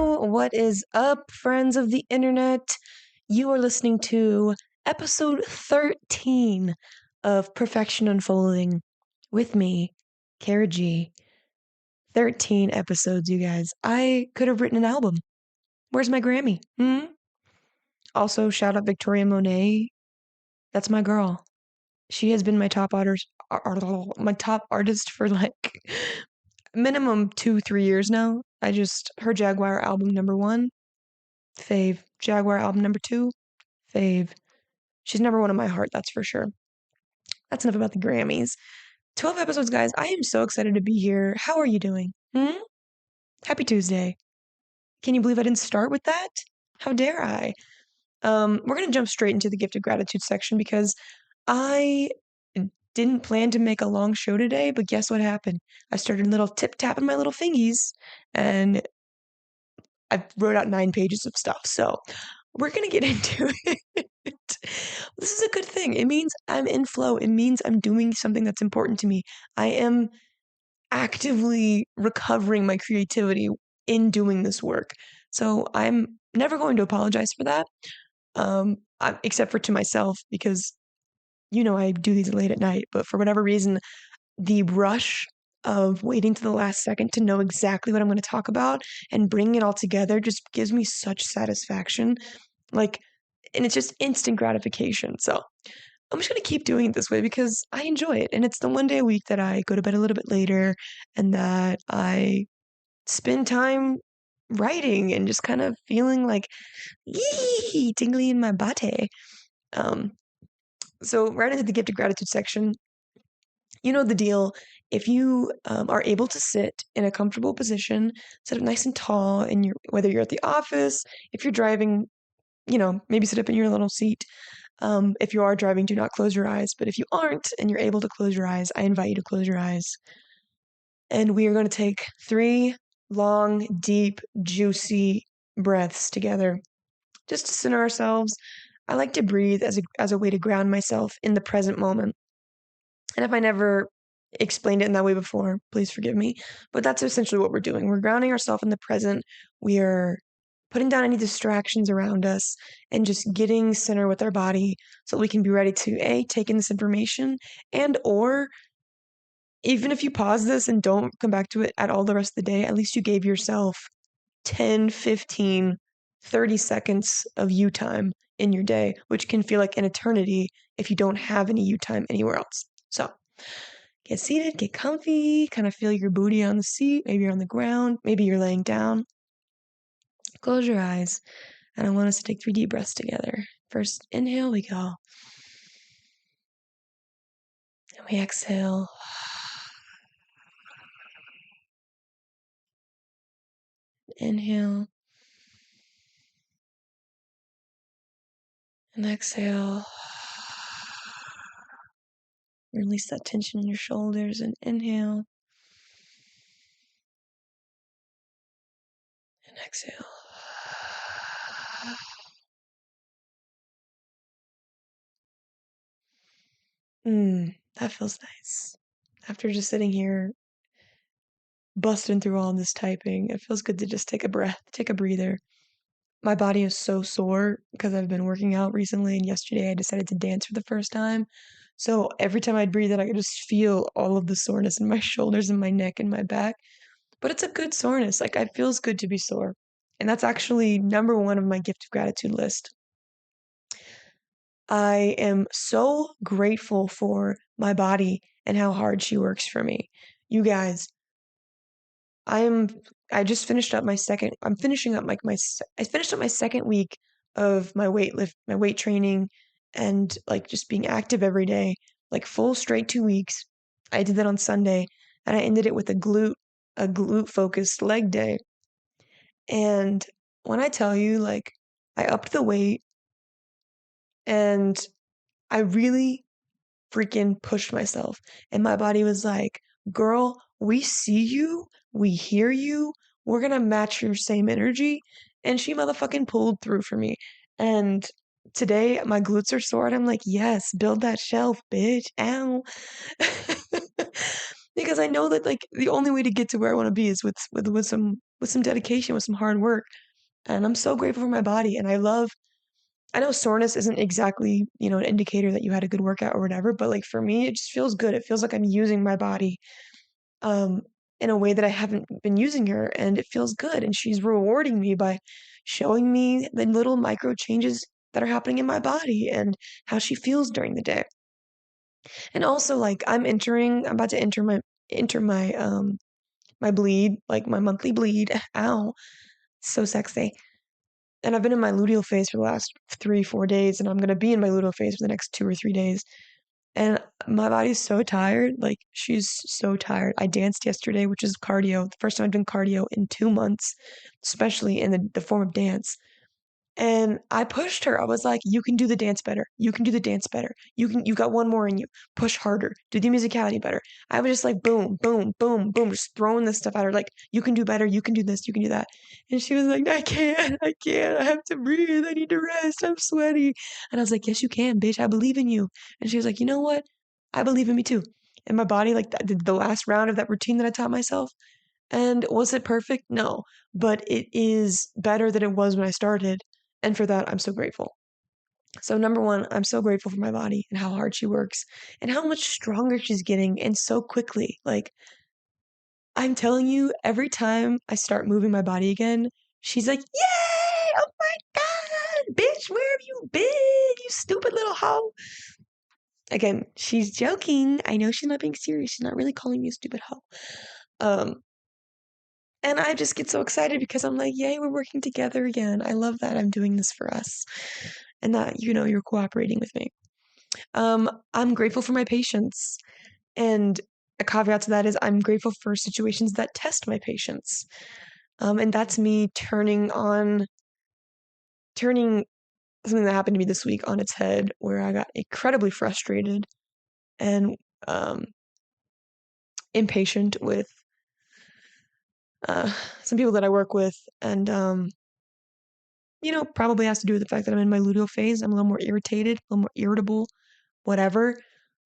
What is up, friends of the internet? You are listening to episode 13 of Perfection Unfolding with me, Cara G. 13 episodes, you guys. I could have written an album. Where's my Grammy? Also, shout out Victoria Monet. That's my girl. She has been my top artist for like minimum 2-3 years now. Her Jaguar album #1, fave. Jaguar album #2, fave. She's #1 in my heart, that's for sure. That's enough about the Grammys. 12 episodes, guys. I am so excited to be here. How are you doing? Happy Tuesday. Can you believe I didn't start with that? How dare I? We're gonna jump straight into the gift of gratitude section because I didn't plan to make a long show today, but guess what happened? I started little tip-tapping my little fingies, and I wrote out 9 pages of stuff. So we're gonna get into it. This is a good thing. It means I'm in flow. It means I'm doing something that's important to me. I am actively recovering my creativity in doing this work. So I'm never going to apologize for that, except for to myself, because I do these late at night. But for whatever reason, the rush of waiting to the last second to know exactly what I'm going to talk about and bring it all together just gives me such satisfaction. And it's just instant gratification. So I'm just going to keep doing it this way because I enjoy it. And it's the one day a week that I go to bed a little bit later and that I spend time writing and just kind of feeling like, yee, tingly in my body. So right into the gift of gratitude section. You know the deal. If you are able to sit in a comfortable position, sit up nice and tall, and whether you're at the office, if you're driving, maybe sit up in your little seat. If you are driving, do not close your eyes. But if you aren't and you're able to close your eyes, I invite you to close your eyes. And we are going to take 3 long, deep, juicy breaths together, just to center ourselves. I like to breathe as a way to ground myself in the present moment. And if I never explained it in that way before, please forgive me. But that's essentially what we're doing. We're grounding ourselves in the present. We are putting down any distractions around us and just getting center with our body so we can be ready to take in this information, and or even if you pause this and don't come back to it at all the rest of the day, at least you gave yourself 10, 15, 30 seconds of you time in your day, which can feel like an eternity if you don't have any you time anywhere else. So get seated, get comfy, kind of feel your booty on the seat. Maybe you're on the ground, maybe you're laying down. Close your eyes, and I want us to take 3 deep breaths together. First, inhale, we go. And we exhale. Inhale. And exhale. Release that tension in your shoulders and inhale. And exhale. That feels nice. After just sitting here busting through all this typing, it feels good to just take a breath, take a breather. My body is so sore because I've been working out recently, and yesterday I decided to dance for the first time. So every time I'd breathe in, I could just feel all of the soreness in my shoulders and my neck and my back. But it's a good soreness. Like, it feels good to be sore. And that's actually #1 of my gift of gratitude list. I am so grateful for my body and how hard she works for me. You guys, I just finished up my second I'm finishing up like I finished up my second week of my weight training and like just being active every day, like full straight 2 weeks. I did that on Sunday, and I ended it with a glute focused leg day. And when I tell you, like, I upped the weight and I really freaking pushed myself. And my body was like, girl, we see you, we hear you, we're gonna match your same energy. And she motherfucking pulled through for me. And today my glutes are sore, and I'm like, yes, build that shelf, bitch. Ow. because I know that like the only way to get to where I want to be is with some dedication, with some hard work. And I'm so grateful for my body. And I know soreness isn't exactly, an indicator that you had a good workout or whatever, but like for me, it just feels good. It feels like I'm using my body um in a way that I haven't been using her, and it feels good. And she's rewarding me by showing me the little micro changes that are happening in my body and how she feels during the day. And also like I'm about to enter my bleed, like my monthly bleed. Ow, so sexy. And I've been in my luteal phase for the last 3, 4 days, and I'm gonna be in my luteal phase for the next 2 or 3 days. And my body's so tired. Like she's so tired. I danced yesterday, which is cardio. The first time I've done cardio in 2 months, especially in the form of dance. And I pushed her. I was like, you can do the dance better. You can do the dance better. You got one more in you. Push harder. Do the musicality better. I was just like, boom, boom, boom, boom, just throwing this stuff at her. Like, you can do better. You can do this. You can do that. And she was like, I can't. I can't. I have to breathe. I need to rest. I'm sweaty. And I was like, yes, you can, bitch. I believe in you. And she was like, you know what? I believe in me too. And my body, like, did the last round of that routine that I taught myself. And was it perfect? No, but it is better than it was when I started. And for that, I'm so grateful. So, number one, I'm so grateful for my body and how hard she works and how much stronger she's getting and so quickly. Like, I'm telling you, every time I start moving my body again, she's like, yay! Oh my God, bitch, where have you been? You stupid little hoe. Again, she's joking. I know she's not being serious. She's not really calling me a stupid hoe. Um, And I just get so excited because I'm like, yay, we're working together again. I love that I'm doing this for us and that, you're cooperating with me. I'm grateful for my patience. And a caveat to that is I'm grateful for situations that test my patience. And that's me turning something that happened to me this week on its head, where I got incredibly frustrated and um, impatient with uh, some people that I work with. And probably has to do with the fact that I'm in my luteal phase. I'm a little more irritated, a little more irritable, whatever.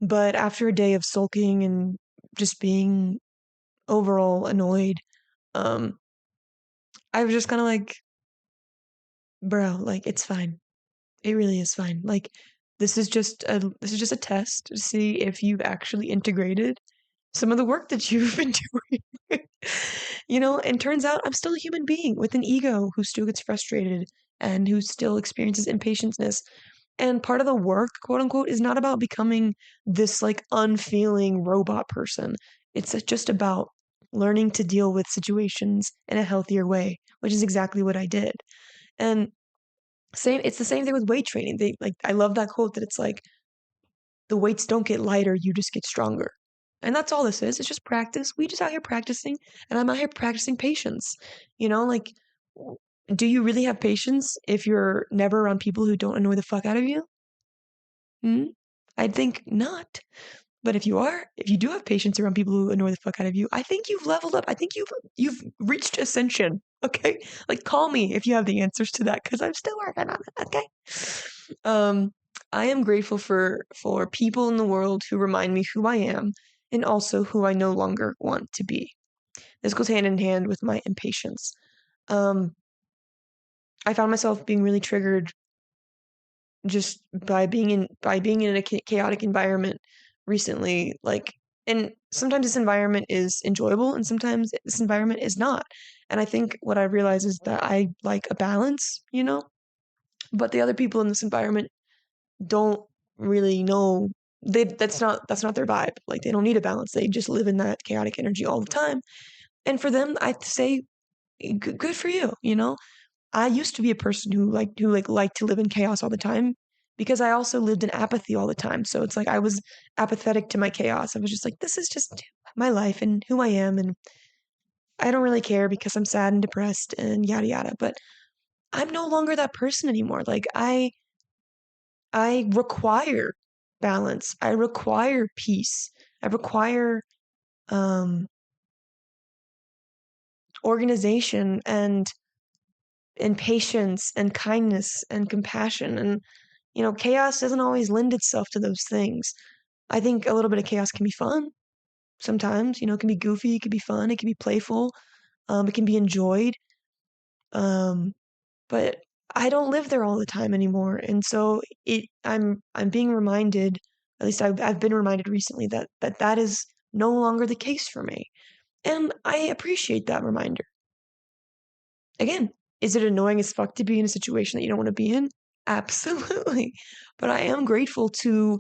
But after a day of sulking and just being overall annoyed, um, I was just kind of like, bro, like it's fine. It really is fine. Like this is just a test to see if you've actually integrated some of the work that you've been doing. And turns out I'm still a human being with an ego who still gets frustrated and who still experiences impatience. And part of the work, quote unquote, is not about becoming this like unfeeling robot person. It's just about learning to deal with situations in a healthier way, which is exactly what I did. And it's the same thing with weight training. I love that quote that it's like the weights don't get lighter, you just get stronger. And that's all this is. It's just practice. We just out here practicing, and I'm out here practicing patience. Like, do you really have patience if you're never around people who don't annoy the fuck out of you? Hmm? I'd think not. But if you do have patience around people who annoy the fuck out of you, I think you've leveled up. I think you've reached ascension. Okay, like call me if you have the answers to that, because I'm still working on it. Okay. Um, I am grateful for people in the world who remind me who I am and also who I no longer want to be. This goes hand in hand with my impatience. Um, I found myself being really triggered just by being in a chaotic environment recently, and sometimes this environment is enjoyable and sometimes this environment is not. And I think what I realize is that I like a balance, but the other people in this environment don't really know. That's not their vibe. Like they don't need a balance. They just live in that chaotic energy all the time. And for them, I say good for you. I used to be a person who liked to live in chaos all the time because I also lived in apathy all the time. So it's like I was apathetic to my chaos. I was just like, this is just my life and who I am, and I don't really care because I'm sad and depressed and yada yada. But I'm no longer that person anymore. Like I require balance. I require peace. I require um organization and patience and kindness and compassion. And chaos doesn't always lend itself to those things. I think a little bit of chaos can be fun. sometimes. You know, it can be goofy, it can be fun, it can be playful, it can be enjoyed. But I don't live there all the time anymore, and so I'm being reminded, at least I've been reminded recently that is no longer the case for me, and I appreciate that reminder. Again, is it annoying as fuck to be in a situation that you don't want to be in? Absolutely, but I am grateful to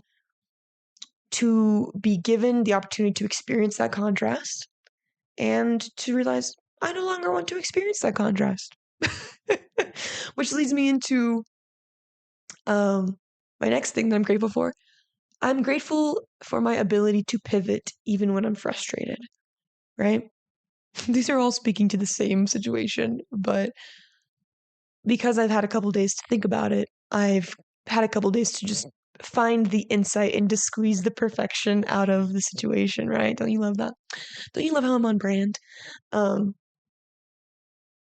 be given the opportunity to experience that contrast and to realize I no longer want to experience that contrast. Which leads me into my next thing that I'm grateful for. I'm grateful for my ability to pivot even when I'm frustrated, right? These are all speaking to the same situation, but because I've had a couple days to think about it, I've had a couple days to just find the insight and to squeeze the perfection out of the situation, right? Don't you love that? Don't you love how I'm on brand? Um,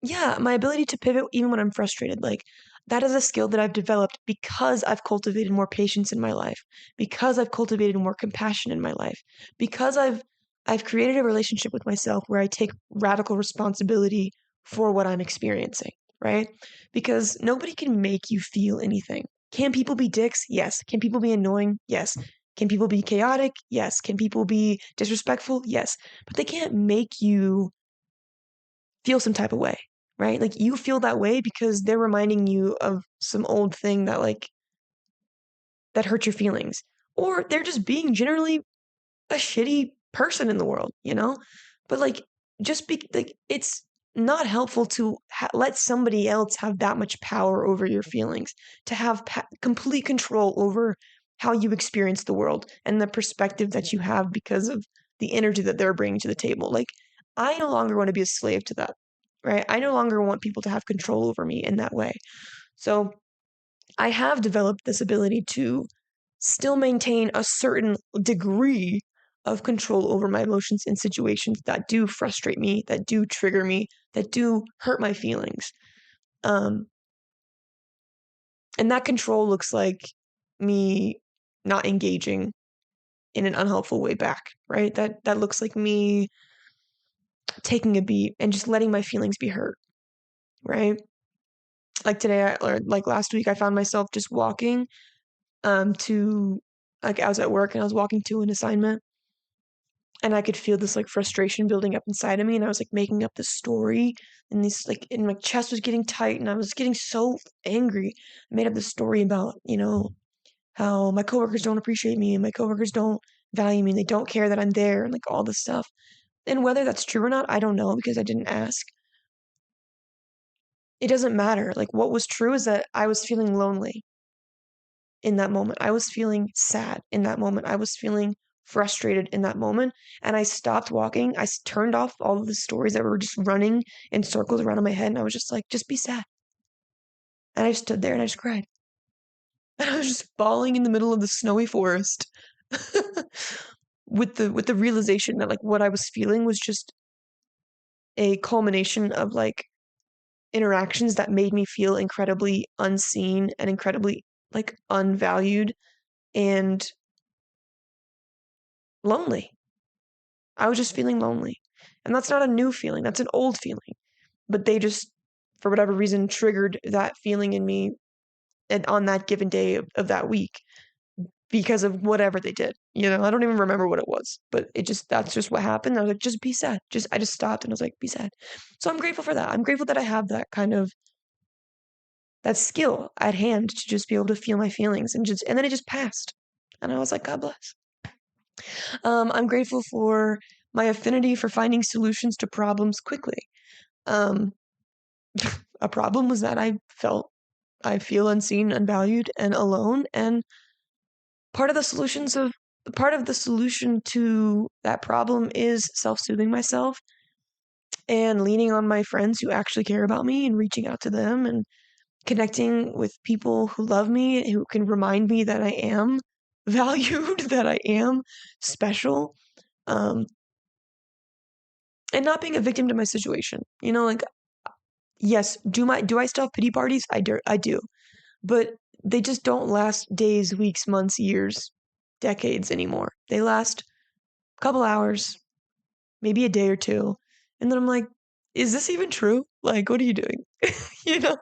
yeah, my ability to pivot even when I'm frustrated, like that is a skill that I've developed because I've cultivated more patience in my life, because I've cultivated more compassion in my life, because I've created a relationship with myself where I take radical responsibility for what I'm experiencing, right? Because nobody can make you feel anything. Can people be dicks? Yes. Can people be annoying? Yes. Can people be chaotic? Yes. Can people be disrespectful? Yes. But they can't make you feel some type of way, right? Like you feel that way because they're reminding you of some old thing that that hurt your feelings. Or they're just being generally a shitty person in the world, you know? But like just be like it's not helpful to let somebody else have that much power over your feelings, to have complete control over how you experience the world and the perspective that you have because of the energy that they're bringing to the table. Like I no longer want to be a slave to that, right? I no longer want people to have control over me in that way. So I have developed this ability to still maintain a certain degree of control over my emotions in situations that do frustrate me, that do trigger me, that do hurt my feelings. Um, and that control looks like me not engaging in an unhelpful way back, right? That looks like me taking a beat and just letting my feelings be hurt, right? Like today, or like last week, I found myself just walking to like I was at work and I was walking to an assignment and I could feel this like frustration building up inside of me and I was like making up this story and this like and my chest was getting tight and I was getting so angry. I made up this story about, you know, how my coworkers don't appreciate me and my coworkers don't value me and they don't care that I'm there and like all this stuff. And whether that's true or not, I don't know because I didn't ask. It doesn't matter. Like what was true is that I was feeling lonely in that moment. I was feeling sad in that moment. I was feeling frustrated in that moment. And I stopped walking. I turned off all of the stories that were just running in circles around in my head. And I was just like, just be sad. And I stood there and I just cried. And I was just bawling in the middle of the snowy forest with the realization that like what I was feeling was just a culmination of like interactions that made me feel incredibly unseen and incredibly like unvalued and lonely. I was just feeling lonely. And that's not a new feeling, that's an old feeling. But they just, for whatever reason, triggered that feeling in me on that given day of that week because of whatever they did. You know, I don't even remember what it was, but that's just what happened. I was like, just be sad. I just stopped and I was like, be sad. So I'm grateful for that. I'm grateful that I have that kind of that skill at hand to just be able to feel my feelings and then it just passed. And I was like, God bless. I'm grateful for my affinity for finding solutions to problems quickly. Um, a problem was that I feel unseen, unvalued, and alone. And part of the part of the solution to that problem is self-soothing myself and leaning on my friends who actually care about me and reaching out to them and connecting with people who love me, who can remind me that I am valued, that I am special. Um, and not being a victim to my situation. You know, like yes, do I still have pity parties? I do. But they just don't last days, weeks, months, years, decades anymore. They last couple hours, maybe a day or two. And then I'm like, is this even true? Like, what are you doing? You know?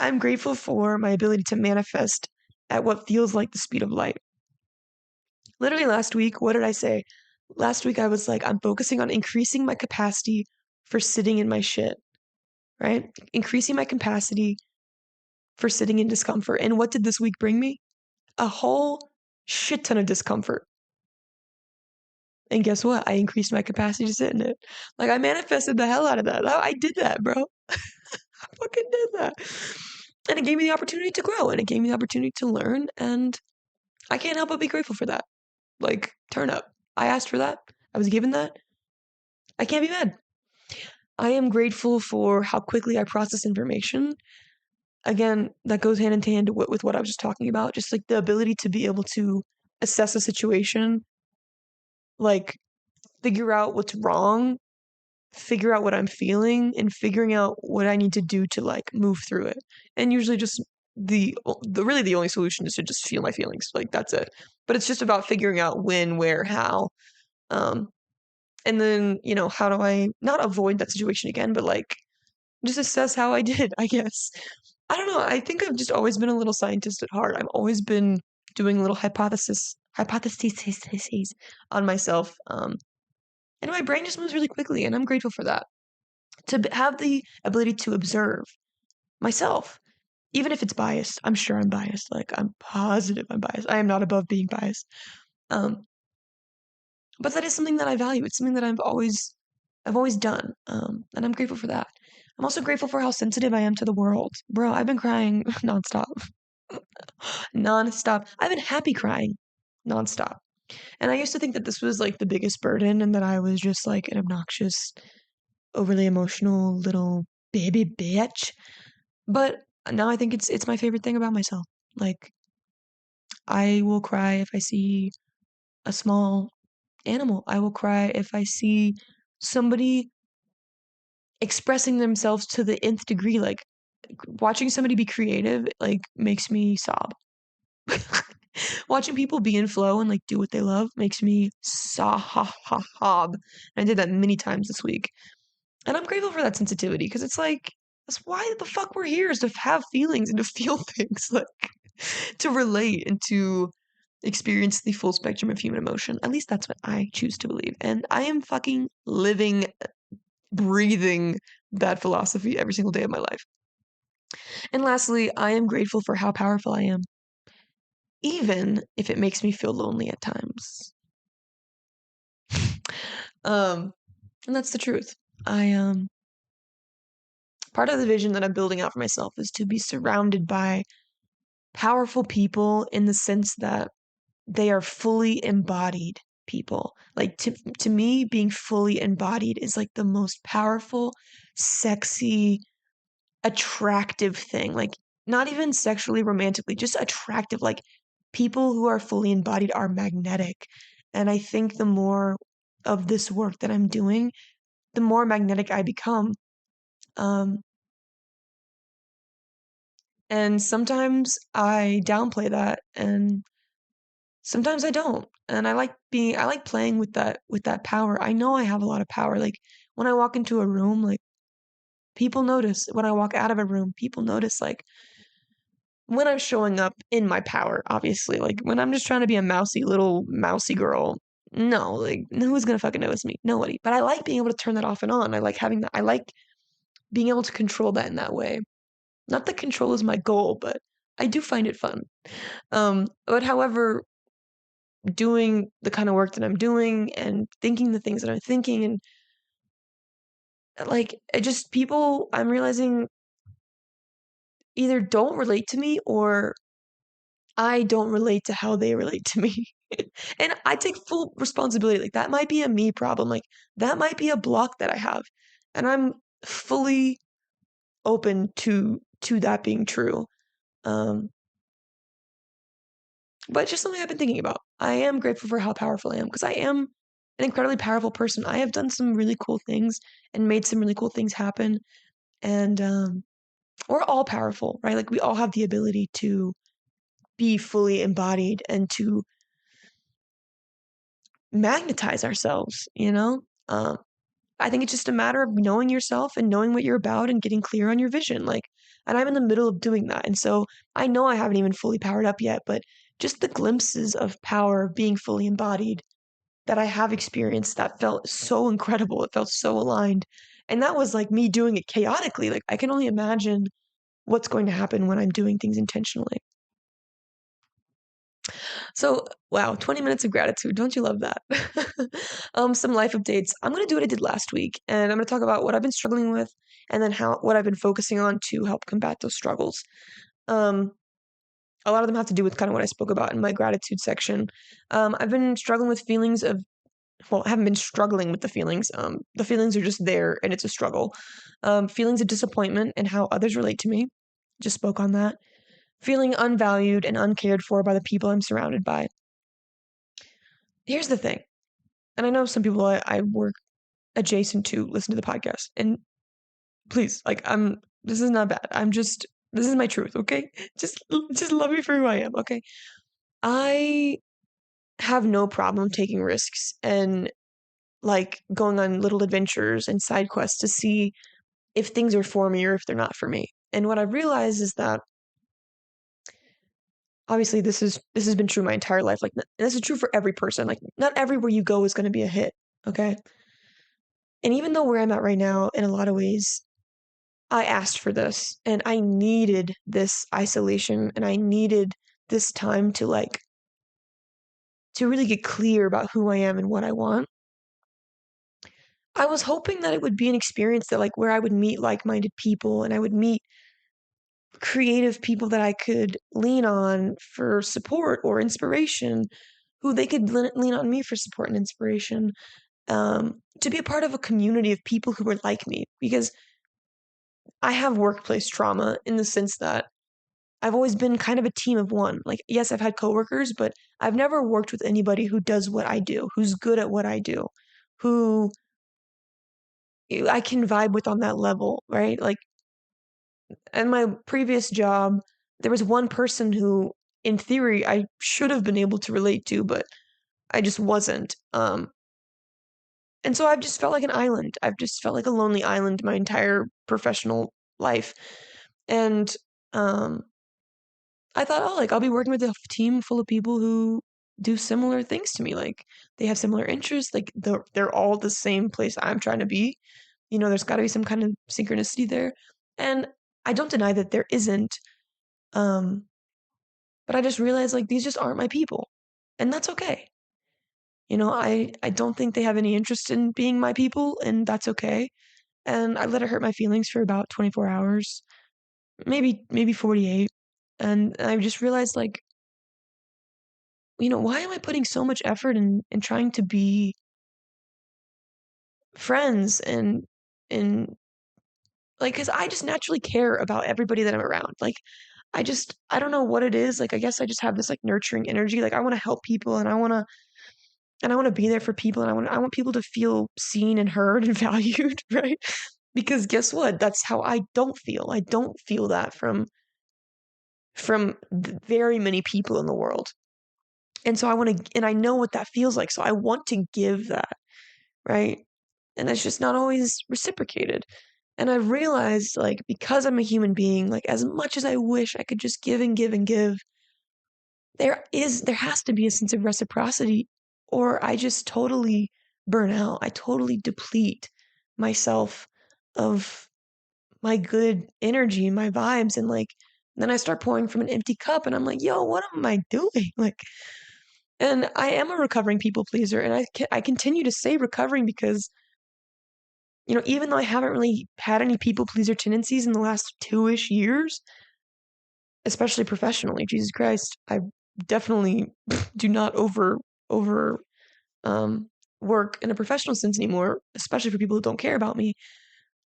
I'm grateful for my ability to manifest at what feels like the speed of light. Literally last week, what did I say? Last week I was like, I'm focusing on increasing my capacity for sitting in my shit, right? Increasing my capacity for sitting in discomfort. And what did this week bring me? A whole shit ton of discomfort. And guess what? I increased my capacity to sit in it. Like, I manifested the hell out of that. I did that, bro. I fucking did that. And it gave me the opportunity to grow, and it gave me the opportunity to learn, and I can't help but be grateful for that. Like, turn up. I asked for that. I was given that. I can't be mad. I am grateful for how quickly I process information. Again, that goes hand in hand with what I was just talking about. Just like the ability to be able to assess a situation, like figure out what's wrong, figure out what I'm feeling, and figuring out what I need to do to like move through it. And usually just the only solution is to just feel my feelings. Like that's it. But it's just about figuring out when, where, how. And then, how do I not avoid that situation again, but like just assess how I did, I guess. I don't know. I think I've just always been a little scientist at heart. I've always been doing little hypotheses on myself. And my brain just moves really quickly, and I'm grateful for that. To have the ability to observe myself, even if it's biased. I'm sure I'm biased. Like, I'm positive I'm biased. I am not above being biased. But that is something that I value. It's something that I've always done. And I'm grateful for that. I'm also grateful for how sensitive I am to the world. Bro, I've been crying nonstop. Nonstop. I've been happy crying nonstop. And I used to think that this was like the biggest burden and that I was just like an obnoxious, overly emotional little baby bitch. But now I think it's my favorite thing about myself. Like, I will cry if I see a small animal. I will cry if I see somebody expressing themselves to the nth degree. Like, watching somebody be creative, like, makes me sob. Watching people be in flow and like do what they love makes me sob. I did that many times this week. And I'm grateful for that sensitivity because it's like, that's why the fuck we're here, is to have feelings and to feel things, like to relate and to experience the full spectrum of human emotion. At least that's what I choose to believe. And I am fucking living, breathing that philosophy every single day of my life. And lastly, I am grateful for how powerful I am, even if it makes me feel lonely at times. And that's the truth. Part of the vision that I'm building out for myself is to be surrounded by powerful people in the sense that they are fully embodied people. Like, to me, being fully embodied is like the most powerful, sexy, attractive thing. Like, not even sexually, romantically, just attractive. Like, people who are fully embodied are magnetic. And I think the more of this work that I'm doing, the more magnetic I become. And sometimes I downplay that, and sometimes I don't. And I like playing with that power. I know I have a lot of power. Like, when I walk into a room, like, people notice. When I walk out of a room, people notice. Like, when I'm showing up in my power, obviously. Like, when I'm just trying to be a little mousy girl, no, like, who's gonna fucking notice me? Nobody. But I like being able to turn that off and on. I like having that. I like being able to control that in that way. Not that control is my goal, but I do find it fun. But however, doing the kind of work that I'm doing and thinking the things that I'm thinking, and like, it just, people, I'm realizing, either don't relate to me or I don't relate to how they relate to me. And I take full responsibility. Like, that might be a me problem. Like, that might be a block that I have. And I'm fully open to that being true. But it's just something I've been thinking about. I am grateful for how powerful I am because I am an incredibly powerful person. I have done some really cool things and made some really cool things happen. And we're all powerful, right? Like, we all have the ability to be fully embodied and to magnetize ourselves, you know? I think it's just a matter of knowing yourself and knowing what you're about and getting clear on your vision. Like, and I'm in the middle of doing that. And so I know I haven't even fully powered up yet, but just the glimpses of power being fully embodied that I have experienced that felt so incredible. It felt so aligned. And that was like me doing it chaotically. Like, I can only imagine what's going to happen when I'm doing things intentionally. So, wow, 20 minutes of gratitude. Don't you love that? Some life updates. I'm going to do what I did last week, and I'm going to talk about what I've been struggling with and then what I've been focusing on to help combat those struggles. Um, a lot of them have to do with kind of what I spoke about in my gratitude section. I've been struggling with feelings of, well, I haven't been struggling with the feelings. The feelings are just there and it's a struggle. Feelings of disappointment and how others relate to me. Just spoke on that. Feeling unvalued and uncared for by the people I'm surrounded by. Here's the thing, and I know some people I work adjacent to listen to the podcast, and please, like, this is not bad. This is my truth, okay? Just love me for who I am, okay? I have no problem taking risks and like going on little adventures and side quests to see if things are for me or if they're not for me. And what I've realized is that obviously this has been true my entire life. Like, and this is true for every person. Like, not everywhere you go is going to be a hit, okay? And even though where I'm at right now, in a lot of ways, I asked for this and I needed this isolation and I needed this time to like, to really get clear about who I am and what I want. I was hoping that it would be an experience that like where I would meet like-minded people and I would meet creative people that I could lean on for support or inspiration, who they could lean on me for support and inspiration, to be a part of a community of people who were like me. Because I have workplace trauma in the sense that I've always been kind of a team of one. Like, yes, I've had coworkers, but I've never worked with anybody who does what I do, who's good at what I do, who I can vibe with on that level, right? Like, in my previous job, there was one person who, in theory, I should have been able to relate to, but I just wasn't. And so I've just felt like an island. I've just felt like a lonely island my entire professional life. And I thought, oh, like I'll be working with a team full of people who do similar things to me. Like they have similar interests. Like they're all the same place I'm trying to be. You know, there's got to be some kind of synchronicity there. And I don't deny that there isn't. Um, but I just realized like these just aren't my people, and that's okay. You know, I don't think they have any interest in being my people, and that's okay. And I let it hurt my feelings for about 24 hours, maybe 48. And I just realized like, you know, why am I putting so much effort in trying to be friends and like, cause I just naturally care about everybody that I'm around. Like, I don't know what it is. Like, I guess I just have this like nurturing energy. Like, I want to help people and I want to be there for people and I want people to feel seen and heard and valued, right? Because guess what? That's how I don't feel. I don't feel that from very many people in the world. And so I want to, and I know what that feels like. So I want to give that, right? And that's just not always reciprocated. And I've realized, like, because I'm a human being, like, as much as I wish I could just give and give and give, there has to be a sense of reciprocity, or I just totally burn out. I totally deplete myself of my good energy, my vibes, and like, then I start pouring from an empty cup, and I'm like, yo, what am I doing? Like, and I am a recovering people pleaser, and I continue to say recovering because, you know, even though I haven't really had any people pleaser tendencies in the last 2-ish years, especially professionally, Jesus Christ, I definitely do not over work in a professional sense anymore, especially for people who don't care about me.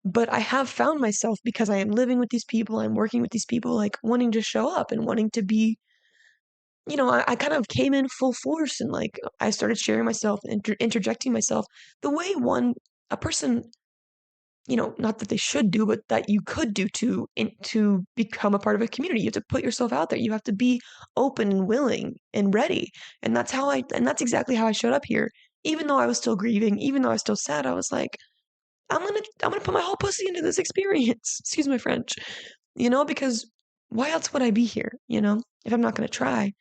But I have found myself, because I am living with these people, I'm working with these people, like wanting to show up and wanting to be, you know, I kind of came in full force and like I started sharing myself, interjecting myself the way a person, you know, not that they should do, but that you could do to become a part of a community. You have to put yourself out there. You have to be open and willing and ready. And that's exactly how I showed up here. even though I was still grieving, even though I was still sad, I was like, I'm gonna put my whole pussy into this experience. Excuse my French. Because why else would I be here, if I'm not gonna try?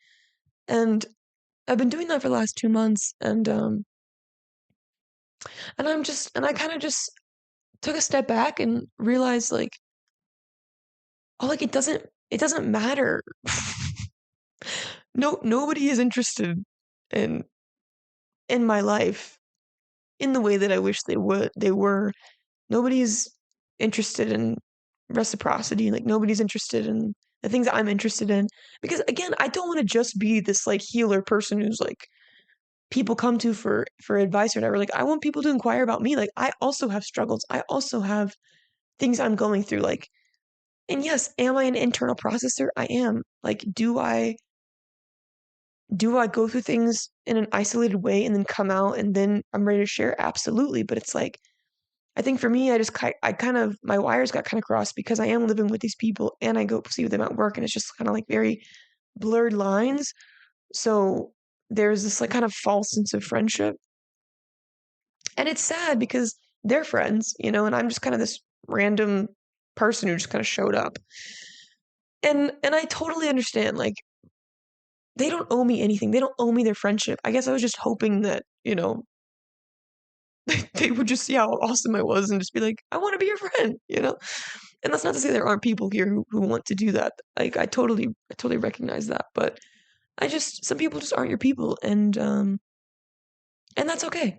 And I've been doing that for the last 2 months, and I kind of just took a step back and realized like, oh, like it doesn't matter. No, nobody is interested in my life in the way that I wish they were. Nobody's interested in reciprocity. Like nobody's interested in the things that I'm interested in. Because again, I don't want to just be this like healer person who's like people come to for advice or whatever. Like I want people to inquire about me. Like I also have struggles. I also have things I'm going through. Like, and yes, am I an internal processor? I am. Like, do I go through things in an isolated way and then come out and then I'm ready to share? Absolutely. But it's like, I think for me, I kind of, my wires got kind of crossed because I am living with these people and I go see them at work and it's just kind of like very blurred lines. So there's this like kind of false sense of friendship. And it's sad because they're friends, and I'm just kind of this random person who just kind of showed up. And I totally understand, like, they don't owe me anything. They don't owe me their friendship. I guess I was just hoping that, they would just see how awesome I was and just be like, I want to be your friend. And that's not to say there aren't people here who want to do that. Like I totally recognize that. But some people just aren't your people and that's okay.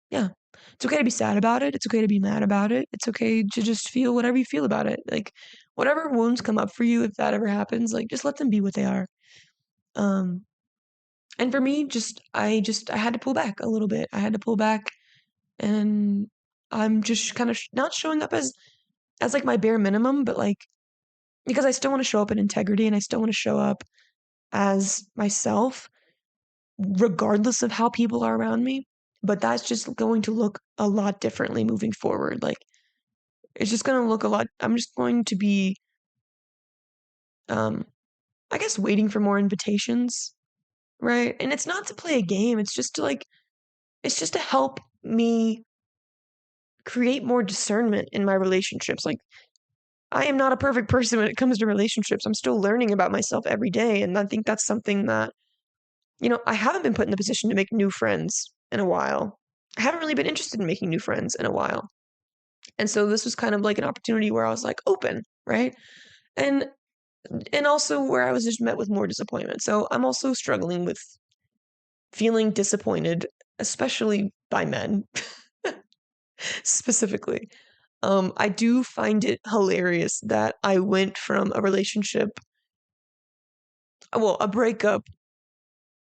Yeah. It's okay to be sad about it. It's okay to be mad about it. It's okay to just feel whatever you feel about it. Like whatever wounds come up for you, if that ever happens, like just let them be what they are. Um, and for me, I had to pull back a little bit. I had to pull back and I'm just kind of not showing up as like my bare minimum, but like because I still want to show up in integrity and I still want to show up as myself, regardless of how people are around me. But that's just going to look a lot differently moving forward. Like it's just going to look a lot. I'm just going to be, um, I guess, waiting for more invitations, right? And it's not to play a game. It's just to help me create more discernment in my relationships. Like I am not a perfect person when it comes to relationships. I'm still learning about myself every day. And I think that's something that, I haven't been put in the position to make new friends in a while. I haven't really been interested in making new friends in a while. And so this was kind of like an opportunity where I was like open, right? And also where I was just met with more disappointment. So I'm also struggling with feeling disappointed, especially by men specifically. I do find it hilarious that I went from a breakup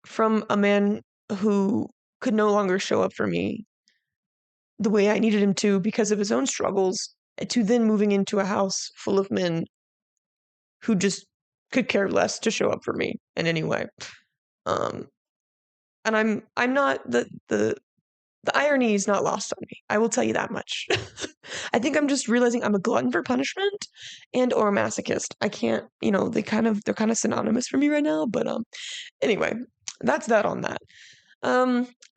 from a man who could no longer show up for me the way I needed him to because of his own struggles, to then moving into a house full of men who just could care less to show up for me in any way. Um, and I'm not the irony is not lost on me. I will tell you that much. I think I'm just realizing I'm a glutton for punishment and or a masochist. I can't, they're kind of synonymous for me right now, but anyway, that's that on that.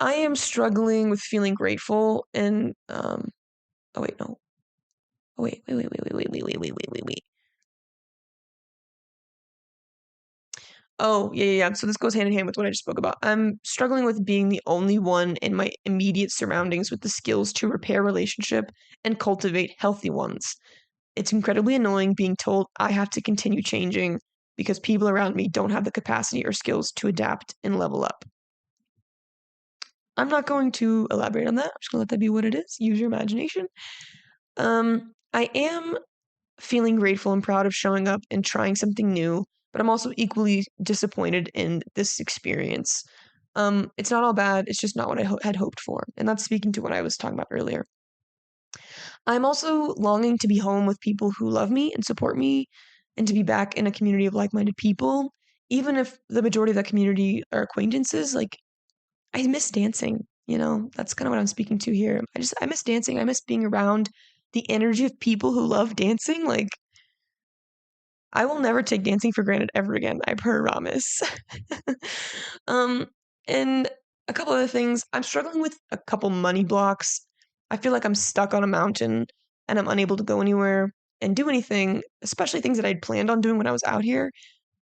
I am struggling with feeling grateful and oh wait, no. Oh wait. Oh, yeah. So this goes hand in hand with what I just spoke about. I'm struggling with being the only one in my immediate surroundings with the skills to repair relationship and cultivate healthy ones. It's incredibly annoying being told I have to continue changing because people around me don't have the capacity or skills to adapt and level up. I'm not going to elaborate on that. I'm just going to let that be what it is. Use your imagination. I am feeling grateful and proud of showing up and trying something new, but I'm also equally disappointed in this experience. It's not all bad. It's just not what I had hoped for. And that's speaking to what I was talking about earlier. I'm also longing to be home with people who love me and support me and to be back in a community of like-minded people. Even if the majority of that community are acquaintances, like I miss dancing, that's kind of what I'm speaking to here. I miss dancing. I miss being around the energy of people who love dancing. Like I will never take dancing for granted ever again. I promise. um, and a couple other things. I'm struggling with a couple money blocks. I feel like I'm stuck on a mountain and I'm unable to go anywhere and do anything, especially things that I'd planned on doing when I was out here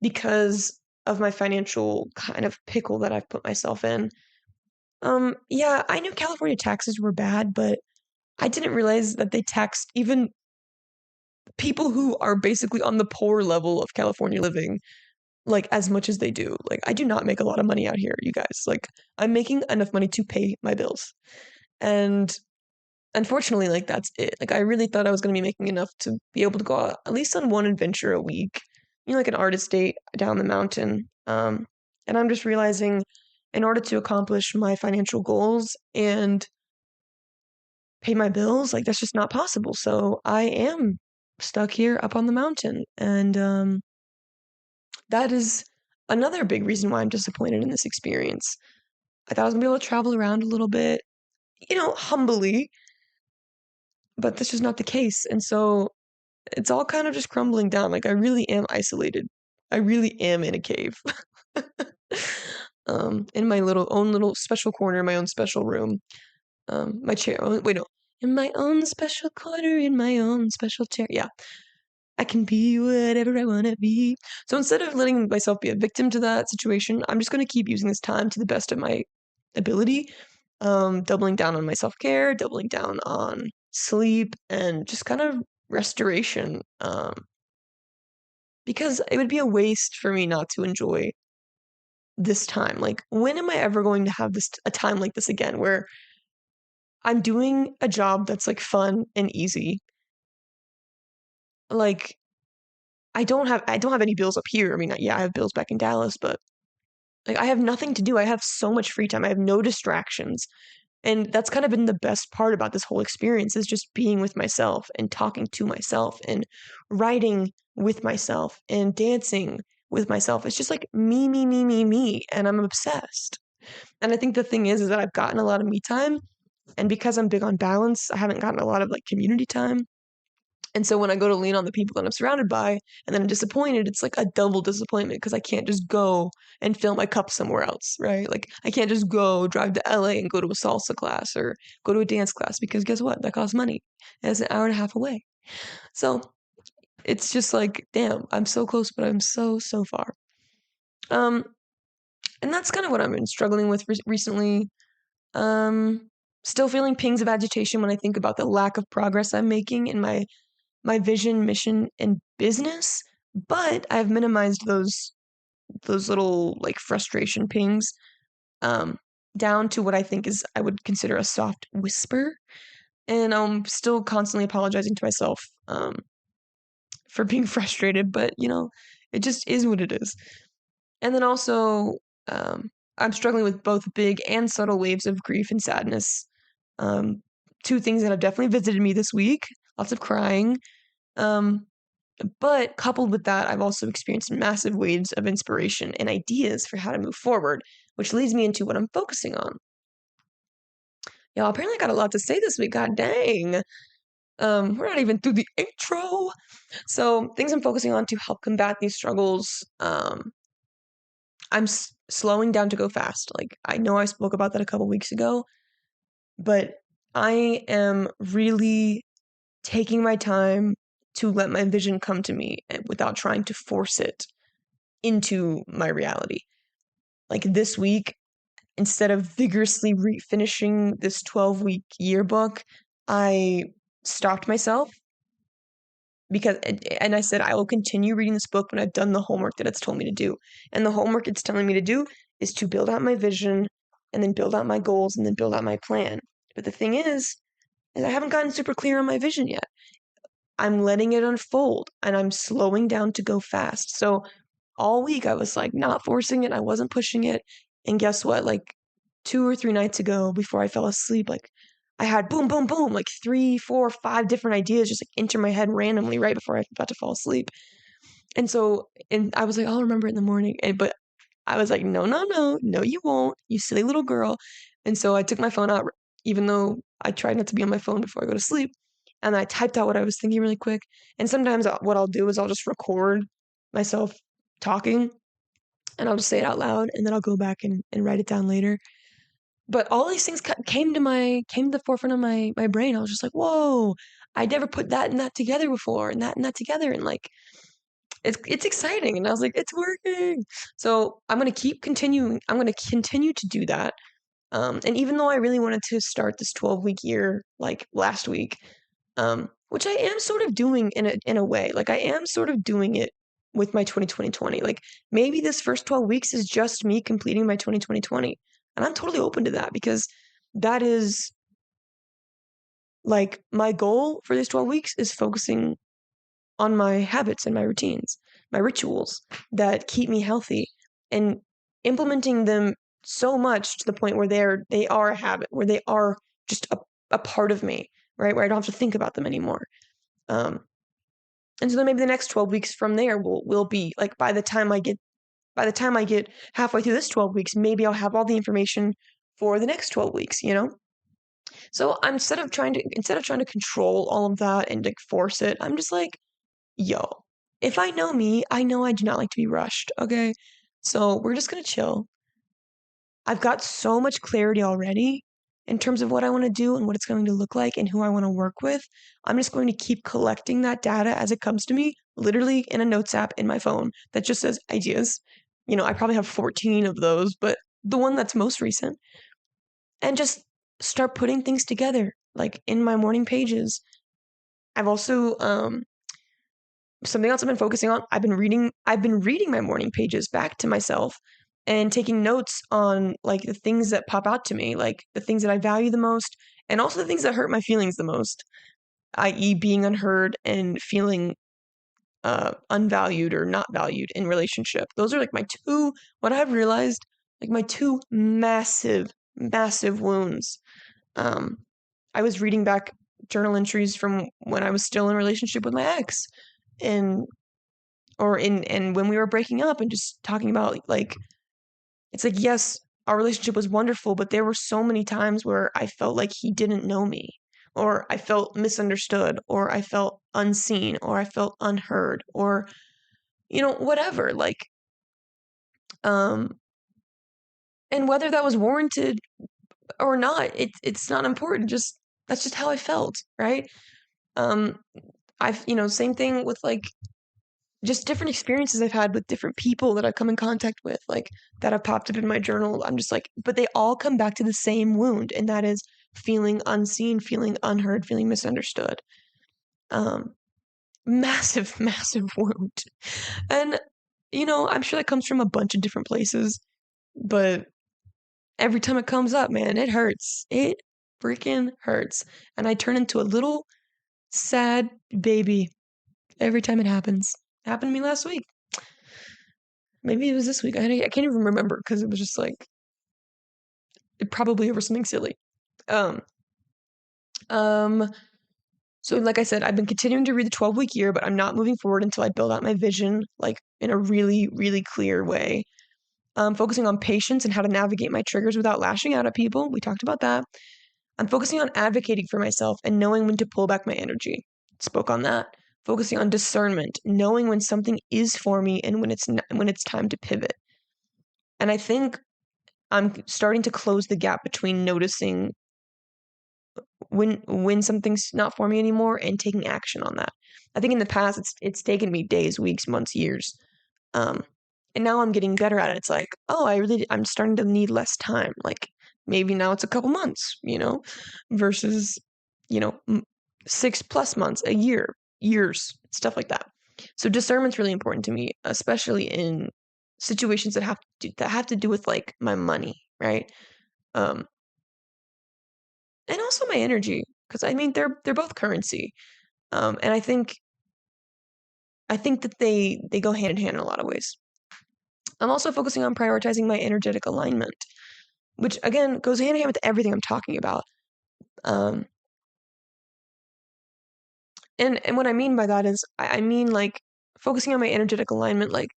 because of my financial kind of pickle that I've put myself in. Yeah, I knew California taxes were bad, but I didn't realize that they taxed even people who are basically on the poor level of California living, like as much as they do. Like, I do not make a lot of money out here, you guys. Like, I'm making enough money to pay my bills. And unfortunately, like, that's it. Like, I really thought I was going to be making enough to be able to go out at least on one adventure a week, like an artist date down the mountain. And I'm just realizing in order to accomplish my financial goals and pay my bills, like, that's just not possible. So I am stuck here up on the mountain. And that is another big reason why I'm disappointed in this experience. I thought I was gonna be able to travel around a little bit, humbly, but that's just not the case. And so it's all kind of just crumbling down. Like, I really am isolated. I really am in a cave. In my own little special corner, my own special room. My chair. Oh, wait, no. In my own special corner, in my own special chair. Yeah. I can be whatever I want to be. So instead of letting myself be a victim to that situation, I'm just going to keep using this time to the best of my ability, doubling down on my self-care, doubling down on sleep, and just kind of restoration. Because it would be a waste for me not to enjoy this time. Like, when am I ever going to have a time like this again where I'm doing a job that's like fun and easy? Like, I don't have any bills up here. I mean, yeah, I have bills back in Dallas, but like I have nothing to do. I have so much free time. I have no distractions. And that's kind of been the best part about this whole experience is just being with myself and talking to myself and writing with myself and dancing with myself. It's just like me, me, me, me, me. And I'm obsessed. And I think the thing is that I've gotten a lot of me time. And because I'm big on balance, I haven't gotten a lot of like community time. And so when I go to lean on the people that I'm surrounded by and then I'm disappointed, it's like a double disappointment because I can't just go and fill my cup somewhere else, right? Like I can't just go drive to LA and go to a salsa class or go to a dance class because guess what? That costs money. And it's an hour and a half away. So it's just like, damn, I'm so close, but I'm so, so far. Um, and that's kind of what I've been struggling with recently. Um, Still feeling pings of agitation when I think about the lack of progress I'm making in my vision, mission, and business, but I've minimized those little like frustration pings um, down to what I think is I would consider a soft whisper, and I'm still constantly apologizing to myself for being frustrated, but it just is what it is. And then also, I'm struggling with both big and subtle waves of grief and sadness. Two things that have definitely visited me this week. Lots of crying. Um, But coupled with that, I've also experienced massive waves of inspiration and ideas for how to move forward, which leads me into what I'm focusing on. Y'all, apparently I got a lot to say this week. God dang. We're not even through the intro. So things I'm focusing on to help combat these struggles. I'm slowing down to go fast. Like I know I spoke about that a couple weeks ago, but I am really taking my time to let my vision come to me without trying to force it into my reality. Like this week, instead of vigorously finishing this 12-week yearbook, I stopped myself and I said, I will continue reading this book when I've done the homework that it's told me to do. And the homework it's telling me to do is to build out my vision and then build out my goals and then build out my plan. But the thing is I haven't gotten super clear on my vision yet. I'm letting it unfold and I'm slowing down to go fast. So all week I was like not forcing it. I wasn't pushing it. And guess what? Like 2 or 3 nights ago before I fell asleep, like I had boom, boom, boom, like 3, 4, 5 different ideas just like enter my head randomly right before I was about to fall asleep. And I was like, I'll remember it in the morning. But I was like, no, no, no, no, you won't, you silly little girl. And so I took my phone out, even though I tried not to be on my phone before I go to sleep. And I typed out what I was thinking really quick. And sometimes what I'll do is I'll just record myself talking and I'll just say it out loud and then I'll go back and write it down later. but all these things came to the forefront of my brain. I was just like, whoa, I never put that and that together before, and that together, and like it's exciting. And I was like, it's working. So I'm gonna keep continuing. I'm gonna continue to do that. And even though I really wanted to start this 12-week year like last week, which I am sort of doing in a way, like I am sort of doing it with my 2020. Like maybe this first 12 weeks is just me completing my 2020. And I'm totally open to that because that is like my goal for this 12 weeks is focusing on my habits and my routines, my rituals that keep me healthy and implementing them so much to the point where they are a habit, where they are just a part of me, right? Where I don't have to think about them anymore. And so then maybe the next 12 weeks from there will be like by the time I get halfway through this 12 weeks, maybe I'll have all the information for the next 12 weeks, you know? So I'm instead of trying to control all of that and like force it, I'm just like, yo, if I know me, I know I do not like to be rushed, okay? So we're just gonna chill. I've got so much clarity already in terms of what I want to do and what it's going to look like and who I want to work with. I'm just going to keep collecting that data as it comes to me, literally in a notes app in my phone that just says ideas. You know, I probably have 14 of those, but the one that's most recent. And just start putting things together, like in my morning pages. I've also something else I've been focusing on. I've been reading my morning pages back to myself and taking notes on like the things that pop out to me, like the things that I value the most and also the things that hurt my feelings the most, i.e. being unheard and feeling unvalued or not valued in relationship. Those are like my two, what I've realized, like my two massive wounds. I was reading back journal entries from when I was still in a relationship with my ex and and when we were breaking up and just talking about like it's like yes, our relationship was wonderful, but there were so many times where I felt like he didn't know me or I felt misunderstood or I felt unseen or I felt unheard or you know whatever like um and whether that was warranted or not, it's not important, just that's just how I felt, right? um I've same thing with like just different experiences I've had with different people that I've come in contact with, like that have popped up in my journal. I'm just like, but they all come back to the same wound, and that is feeling unseen, feeling unheard, feeling misunderstood. Um, massive, massive wound. And, I'm sure that comes from a bunch of different places, but every time it comes up, man, it hurts. It freaking hurts. And I turn into a little sad baby every time it happens. It happened to me last week. Maybe it was this week. I can't even remember because it was just like probably over something silly. Um, um, so like I said, I've been continuing to read the 12-week year, but I'm not moving forward until I build out my vision like in a really, really clear way. Focusing on patience and how to navigate my triggers without lashing out at people. We talked about that. I'm focusing on advocating for myself and knowing when to pull back my energy. Spoke on that. Focusing on discernment, knowing when something is for me and when it's time to pivot. And I think I'm starting to close the gap between noticing when something's not for me anymore and taking action on that. I think in the past it's taken me days, weeks, months, years. Um, and now I'm getting better at it. It's like, oh, I'm starting to need less time. Like maybe now it's a couple months, versus, 6+ months, a year, years, stuff like that. So discernment's really important to me, especially in situations that have to do with like my money, right? Um, and also my energy, because I mean they're both currency. And I think that they go hand in hand in a lot of ways. I'm also focusing on prioritizing my energetic alignment, which again goes hand in hand with everything I'm talking about. Um, and what I mean by that is I mean like focusing on my energetic alignment, like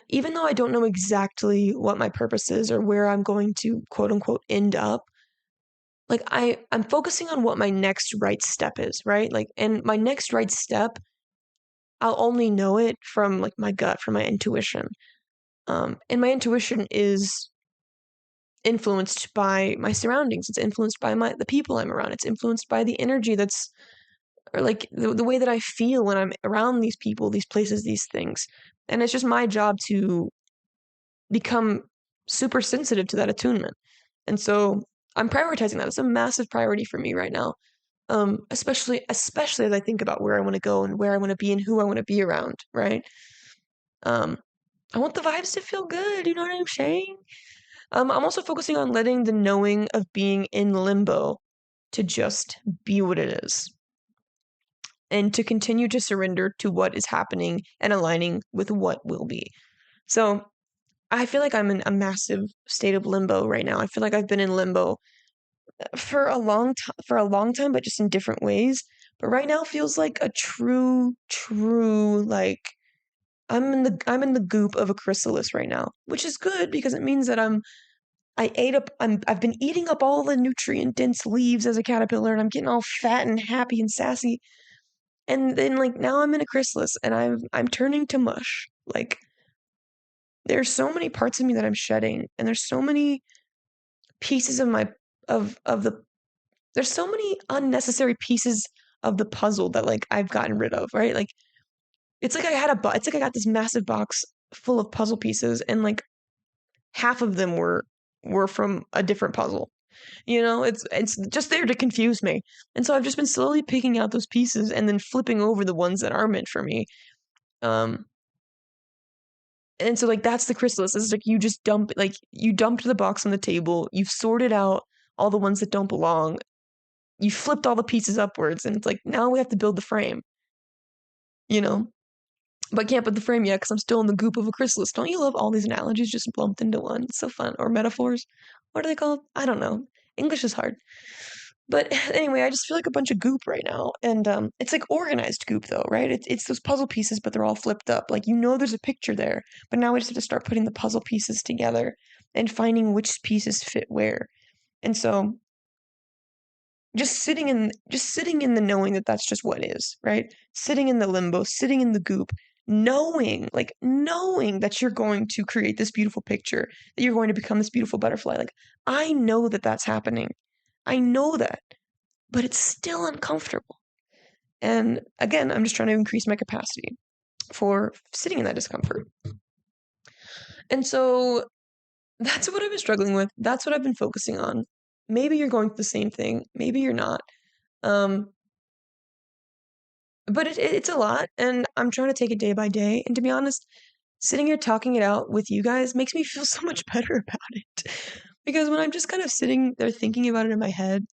even though I don't know exactly what my purpose is or where I'm going to quote unquote end up, like I'm focusing on what my next right step is, right? Like and my next right step, I'll only know it from like my gut, from my intuition. And my intuition is influenced by my surroundings. It's influenced by the people I'm around. It's influenced by the energy that's, or like the way that I feel when I'm around these people, these places, these things. And it's just my job to become super sensitive to that attunement. And so I'm prioritizing that. It's a massive priority for me right now. Especially as I think about where I want to go and where I want to be and who I want to be around, right? I want the vibes to feel good, you know what I'm saying? I'm also focusing on letting the knowing of being in limbo to just be what it is, and to continue to surrender to what is happening and aligning with what will be. So I feel like I'm in a massive state of limbo right now. I feel like I've been in limbo for a long time, but just in different ways. But right now feels like a true, like I'm in the goop of a chrysalis right now, which is good because it means that I've been eating up all the nutrient dense leaves as a caterpillar, and I'm getting all fat and happy and sassy. And then like now I'm in a chrysalis and I'm turning to mush. Like there's so many parts of me that I'm shedding, and there's so many pieces of my of the there's so many unnecessary pieces of the puzzle that like I've gotten rid of, right? Like it's like it's like I got this massive box full of puzzle pieces, and like half of them were from a different puzzle. You know, it's just there to confuse me. And so I've just been slowly picking out those pieces and then flipping over the ones that are meant for me. Um and so like that's the chrysalis. It's like you dumped the box on the table, you've sorted out all the ones that don't belong, you flipped all the pieces upwards, and it's like now we have to build the frame, you know? But can't put the frame yet because I'm still in the goop of a chrysalis. Don't you love all these analogies just lumped into one? It's so fun. Or metaphors. What are they called? I don't know. English is hard. But anyway, I just feel like a bunch of goop right now. And it's like organized goop though, right? It's those puzzle pieces, but they're all flipped up. Like you know there's a picture there, but now we just have to start putting the puzzle pieces together and finding which pieces fit where. And so just sitting in the knowing that that's just what is, right? Sitting in the limbo, sitting in the goop, knowing that you're going to create this beautiful picture, that you're going to become this beautiful butterfly. Like I know that that's happening. I know that, but it's still uncomfortable. And again, I'm just trying to increase my capacity for sitting in that discomfort. And so that's what I've been struggling with. That's what I've been focusing on. Maybe you're going through the same thing. Maybe you're not. Um, but it's a lot, and I'm trying to take it day by day. And to be honest, sitting here talking it out with you guys makes me feel so much better about it. Because when I'm just kind of sitting there thinking about it in my head,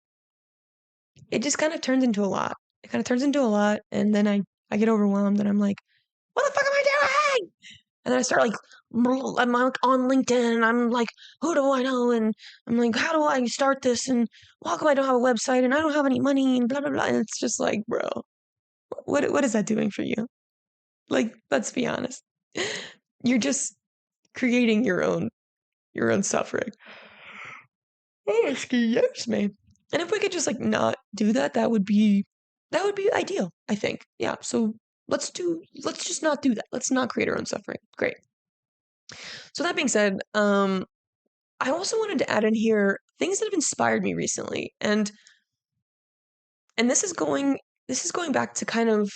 it just kind of turns into a lot. It kind of turns into a lot, and then I get overwhelmed, and I'm like, what the fuck am I doing? And then I start like, I'm like on LinkedIn, and I'm like, who do I know? And I'm like, how do I start this? And how come I don't have a website? And I don't have any money? And blah blah blah. And it's just like, bro, what is that doing for you? Like, let's be honest. You're just creating your own suffering. Oh, excuse me. And if we could just like not do that, that would be ideal, I think. Yeah. So let's just not do that. Let's not create our own suffering. Great. So that being said, I also wanted to add in here things that have inspired me recently. And this is going back to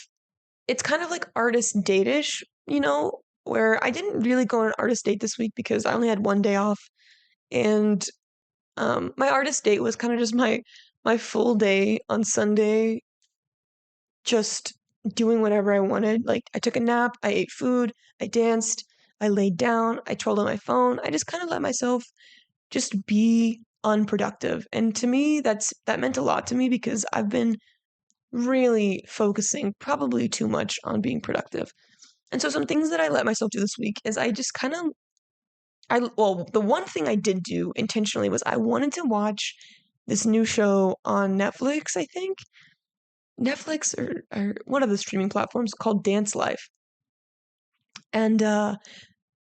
it's kind of like artist date-ish, you know, where I didn't really go on an artist date this week because I only had one day off. And my artist date was kind of just my full day on Sunday, just doing whatever I wanted. Like I took a nap, I ate food, I danced, I laid down, I trolled on my phone. I just kind of let myself just be unproductive. And to me, that meant a lot to me because I've been really focusing probably too much on being productive. And so some things that I let myself do this week is I just kind of the one thing I did do intentionally was I wanted to watch this new show on Netflix, I think. Netflix or one of the streaming platforms called Dance Life. And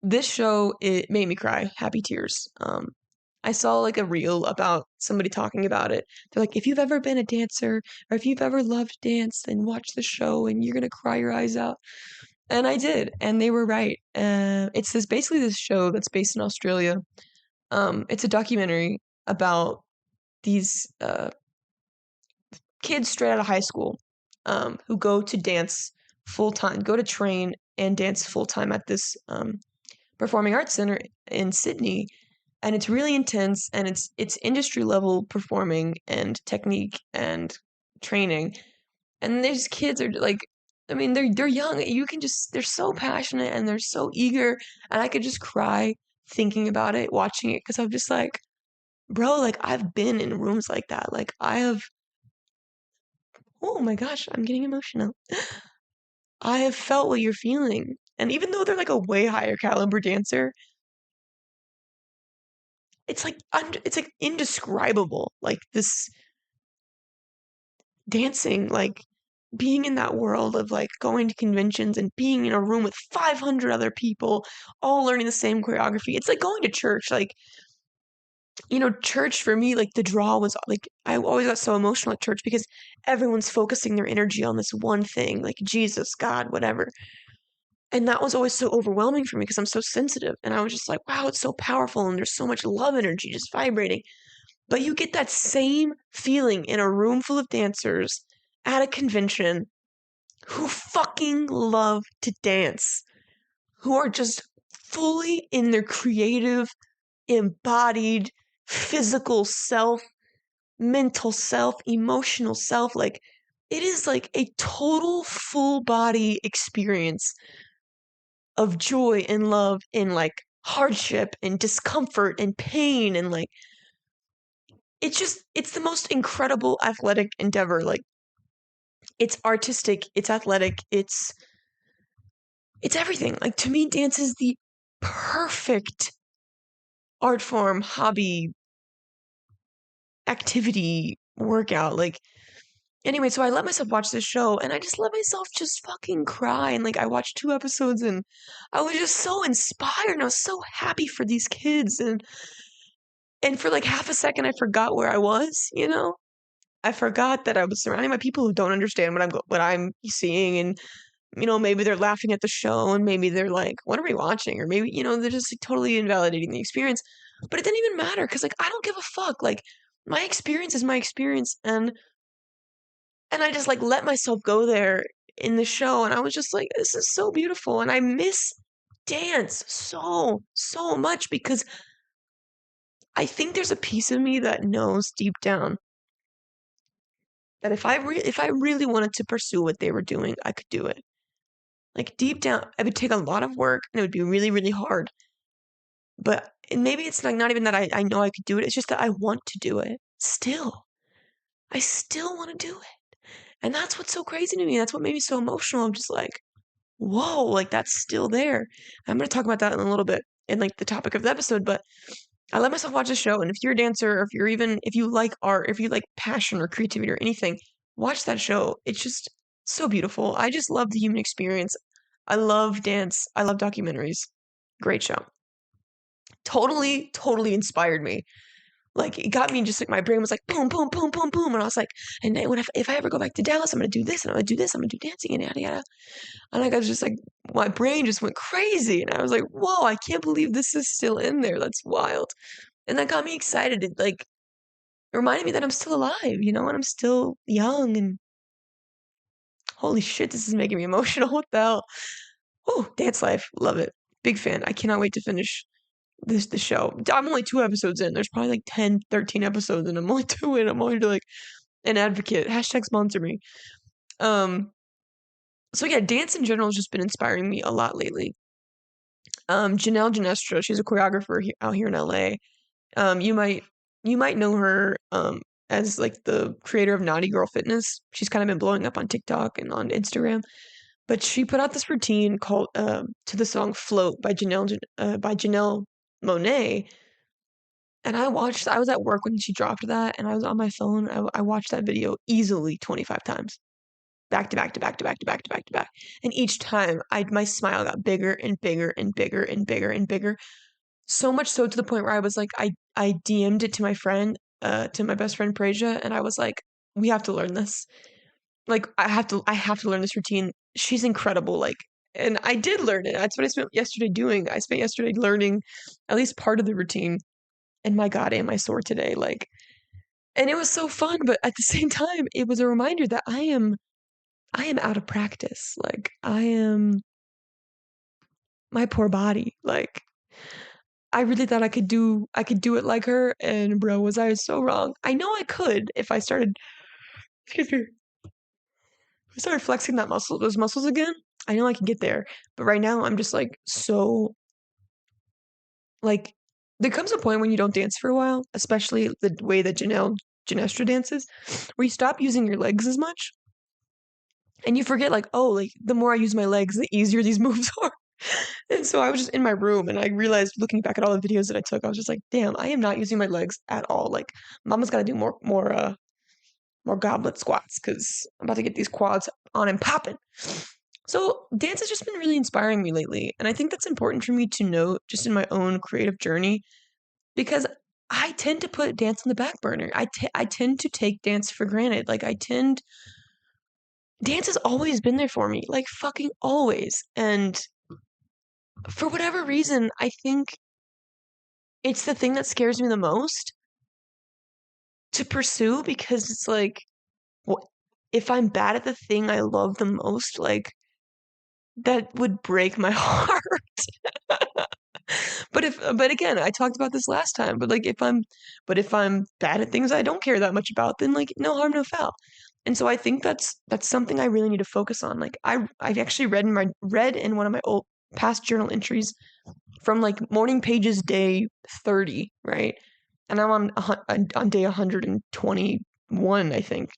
this show, it made me cry, happy tears. I saw like a reel about somebody talking about it. They're like, if you've ever been a dancer or if you've ever loved dance, then watch the show and you're gonna cry your eyes out. And I did, and they were right. It's basically this show that's based in Australia It's a documentary about these kids straight out of high school who go to dance full time, go to train and dance full time at this performing arts center in Sydney. And it's really intense, and it's industry level performing and technique and training. And these kids are like, I mean, they're young. You can just, they're so passionate and they're so eager, and I could just cry thinking about it, watching it, because I'm just like, bro, like I've been in rooms like that. Like I have, oh my gosh, I'm getting emotional. I have felt what you're feeling. And even though they're like a way higher caliber dancer, it's like indescribable. Like this dancing, like being in that world of like going to conventions and being in a room with 500 other people all learning the same choreography. It's like going to church. Like, you know, church for me, like the draw was like, I always got so emotional at church because everyone's focusing their energy on this one thing, like Jesus, God, whatever. And that was always so overwhelming for me because I'm so sensitive. And I was just like, wow, it's so powerful. And there's so much love energy just vibrating. But you get that same feeling in a room full of dancers at a convention who fucking love to dance, who are just fully in their creative, embodied, physical self, mental self, emotional self. Like, it is like a total full body experience of joy and love and like hardship and discomfort and pain and like it's the most incredible athletic endeavor. Like it's artistic, it's athletic, it's everything. Like to me, dance is the perfect art form, hobby, activity, workout. Like anyway, so I let myself watch this show and I just let myself just fucking cry. And like I watched 2 episodes and I was just so inspired and I was so happy for these kids. And for like half a second I forgot where I was, you know? I forgot that I was surrounded by people who don't understand what I'm seeing, and you know, maybe they're laughing at the show, and maybe they're like, "What are we watching?" Or maybe you know they're just like, totally invalidating the experience. But it didn't even matter because like I don't give a fuck. Like my experience is my experience, and I just like let myself go there in the show, and I was just like, "This is so beautiful," and I miss dance so much because I think there's a piece of me that knows deep down that if I really wanted to pursue what they were doing, I could do it. Like deep down, it would take a lot of work and it would be really, really hard. But and maybe it's like not even that I know I could do it. It's just that I want to do it. Still. I still want to do it. And that's what's so crazy to me. That's what made me so emotional. I'm just like, whoa, like that's still there. I'm gonna talk about that in a little bit in like the topic of the episode, but I let myself watch a show, and if you're a dancer, or if you like art, if you like passion or creativity or anything, watch that show. It's just so beautiful. I just love the human experience. I love dance. I love documentaries. Great show. Totally inspired me. Like it got me just like my brain was like boom, boom, boom, boom, boom, and I was like, and then if I ever go back to Dallas, I'm gonna do this, and I'm gonna do this, I'm gonna do dancing, and yada yada. And like I was just like, my brain just went crazy, and I was like, whoa, I can't believe this is still in there. That's wild. And that got me excited. It like reminded me that I'm still alive, you know, and I'm still young and holy shit, this is making me emotional. What the hell? Oh, dance life. Love it. Big fan. I cannot wait to finish the show. I'm only 2 episodes in. There's probably like 10, 13 episodes and I'm only 2 in. I'm only like an advocate. Hashtag sponsor me. So yeah, dance in general has just been inspiring me a lot lately. Janelle Ginestra, she's a choreographer out here in LA. You might know her as like the creator of Naughty Girl Fitness. She's kind of been blowing up on TikTok and on Instagram. But she put out this routine called to the song "Float" by Janelle Monáe. And I was at work when she dropped that, and I was on my phone. I watched that video easily 25 times, back to back to back to back to back to back to back. And each time, my smile got bigger and bigger and bigger and bigger and bigger. So much so to the point where I was like, I DM'd it to my friend, to my best friend Prasia, and I was like, we have to learn this. Like, I have to learn this routine. She's incredible. Like, and I did learn it. That's what I spent yesterday doing. I spent yesterday learning at least part of the routine. And my God, am I sore today? Like, and it was so fun, but at the same time, it was a reminder that I am out of practice. Like, I am my poor body. Like, I really thought I could do it like her, and bro, was I so wrong. I know I could if I started, excuse me, if I started flexing those muscles again. I know I can get there, but right now I'm just like so like there comes a point when you don't dance for a while, especially the way that Janestra dances, where you stop using your legs as much, and you forget like, oh, like the more I use my legs, the easier these moves are. And so I was just in my room and I realized looking back at all the videos that I took, I was just like, damn, I am not using my legs at all. Like mama's gotta do more goblet squats because I'm about to get these quads on and popping. So dance has just been really inspiring me lately. And I think that's important for me to note just in my own creative journey because I tend to put dance on the back burner. I tend to take dance for granted. Like dance has always been there for me, like fucking always. And for whatever reason, I think it's the thing that scares me the most to pursue because it's like, well, if I'm bad at the thing I love the most, like that would break my heart. But again, I talked about this last time, but like if I'm bad at things I don't care that much about, then like no harm, no foul. And so I think that's something I really need to focus on. Like I've actually read in one of my old past journal entries from like morning pages day 30, right? And I'm on day 121, I think.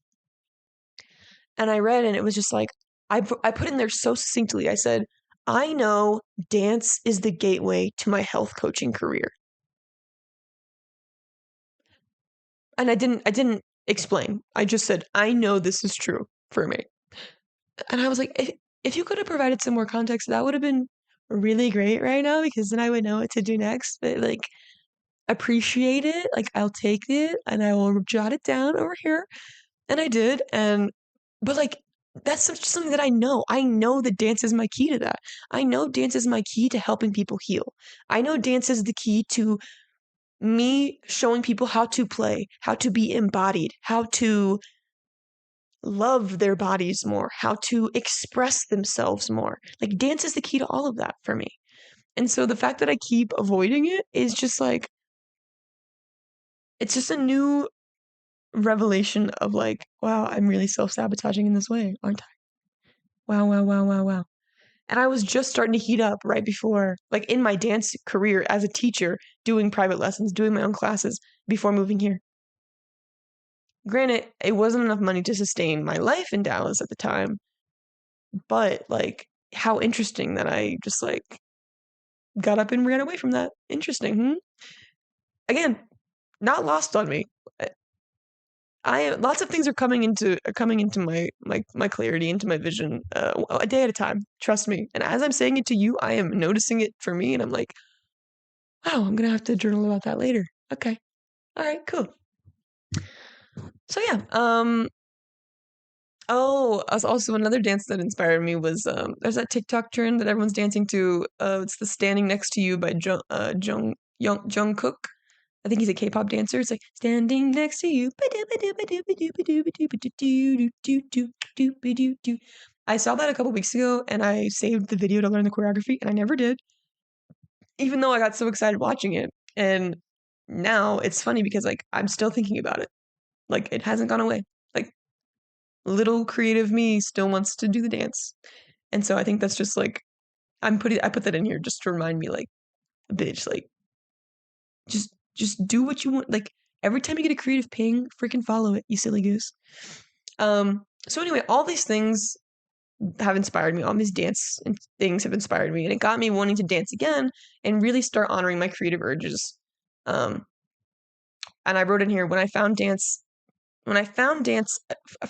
And I read and it was just like I put in there so succinctly. I said, "I know dance is the gateway to my health coaching career." And I didn't explain. I just said, "I know this is true for me." And I was like, if you could have provided some more context, that would have been really great right now because then I would know what to do next. But like appreciate it. Like I'll take it and I will jot it down over here. And I did. But like, that's something that I know. I know that dance is my key to that. I know dance is my key to helping people heal. I know dance is the key to me showing people how to play, how to be embodied, how to love their bodies more, how to express themselves more. Like, dance is the key to all of that for me. And so the fact that I keep avoiding it is just like, it's just a new revelation of like, wow, I'm really self-sabotaging in this way, aren't I? Wow, wow, wow, wow, wow. And I was just starting to heat up right before, like in my dance career as a teacher, doing private lessons, doing my own classes before moving here. Granted, it wasn't enough money to sustain my life in Dallas at the time, but like, how interesting that I just like got up and ran away from that. Interesting. Again, not lost on me. I lots of things are coming into my clarity, into my vision, a day at a time. Trust me. And as I'm saying it to you, I am noticing it for me, and I'm like, wow, I'm gonna have to journal about that later. Okay, all right, cool. So yeah, oh, also another dance that inspired me was there's that TikTok trend that everyone's dancing to. It's the "Standing Next to You" by Jungkook. I think he's a K-pop dancer. It's like standing next to you. I saw that a couple weeks ago and I saved the video to learn the choreography and I never did, even though I got so excited watching it. And now it's funny because like I'm still thinking about it. Like it hasn't gone away. Like little creative me still wants to do the dance. And so I think that's just like I put that in here just to remind me like bitch, like just do what you want. Like every time you get a creative ping, freaking follow it, you silly goose. So anyway, all these things have inspired me. All these dance things have inspired me, and it got me wanting to dance again and really start honoring my creative urges. Um, and I wrote in here when I found dance for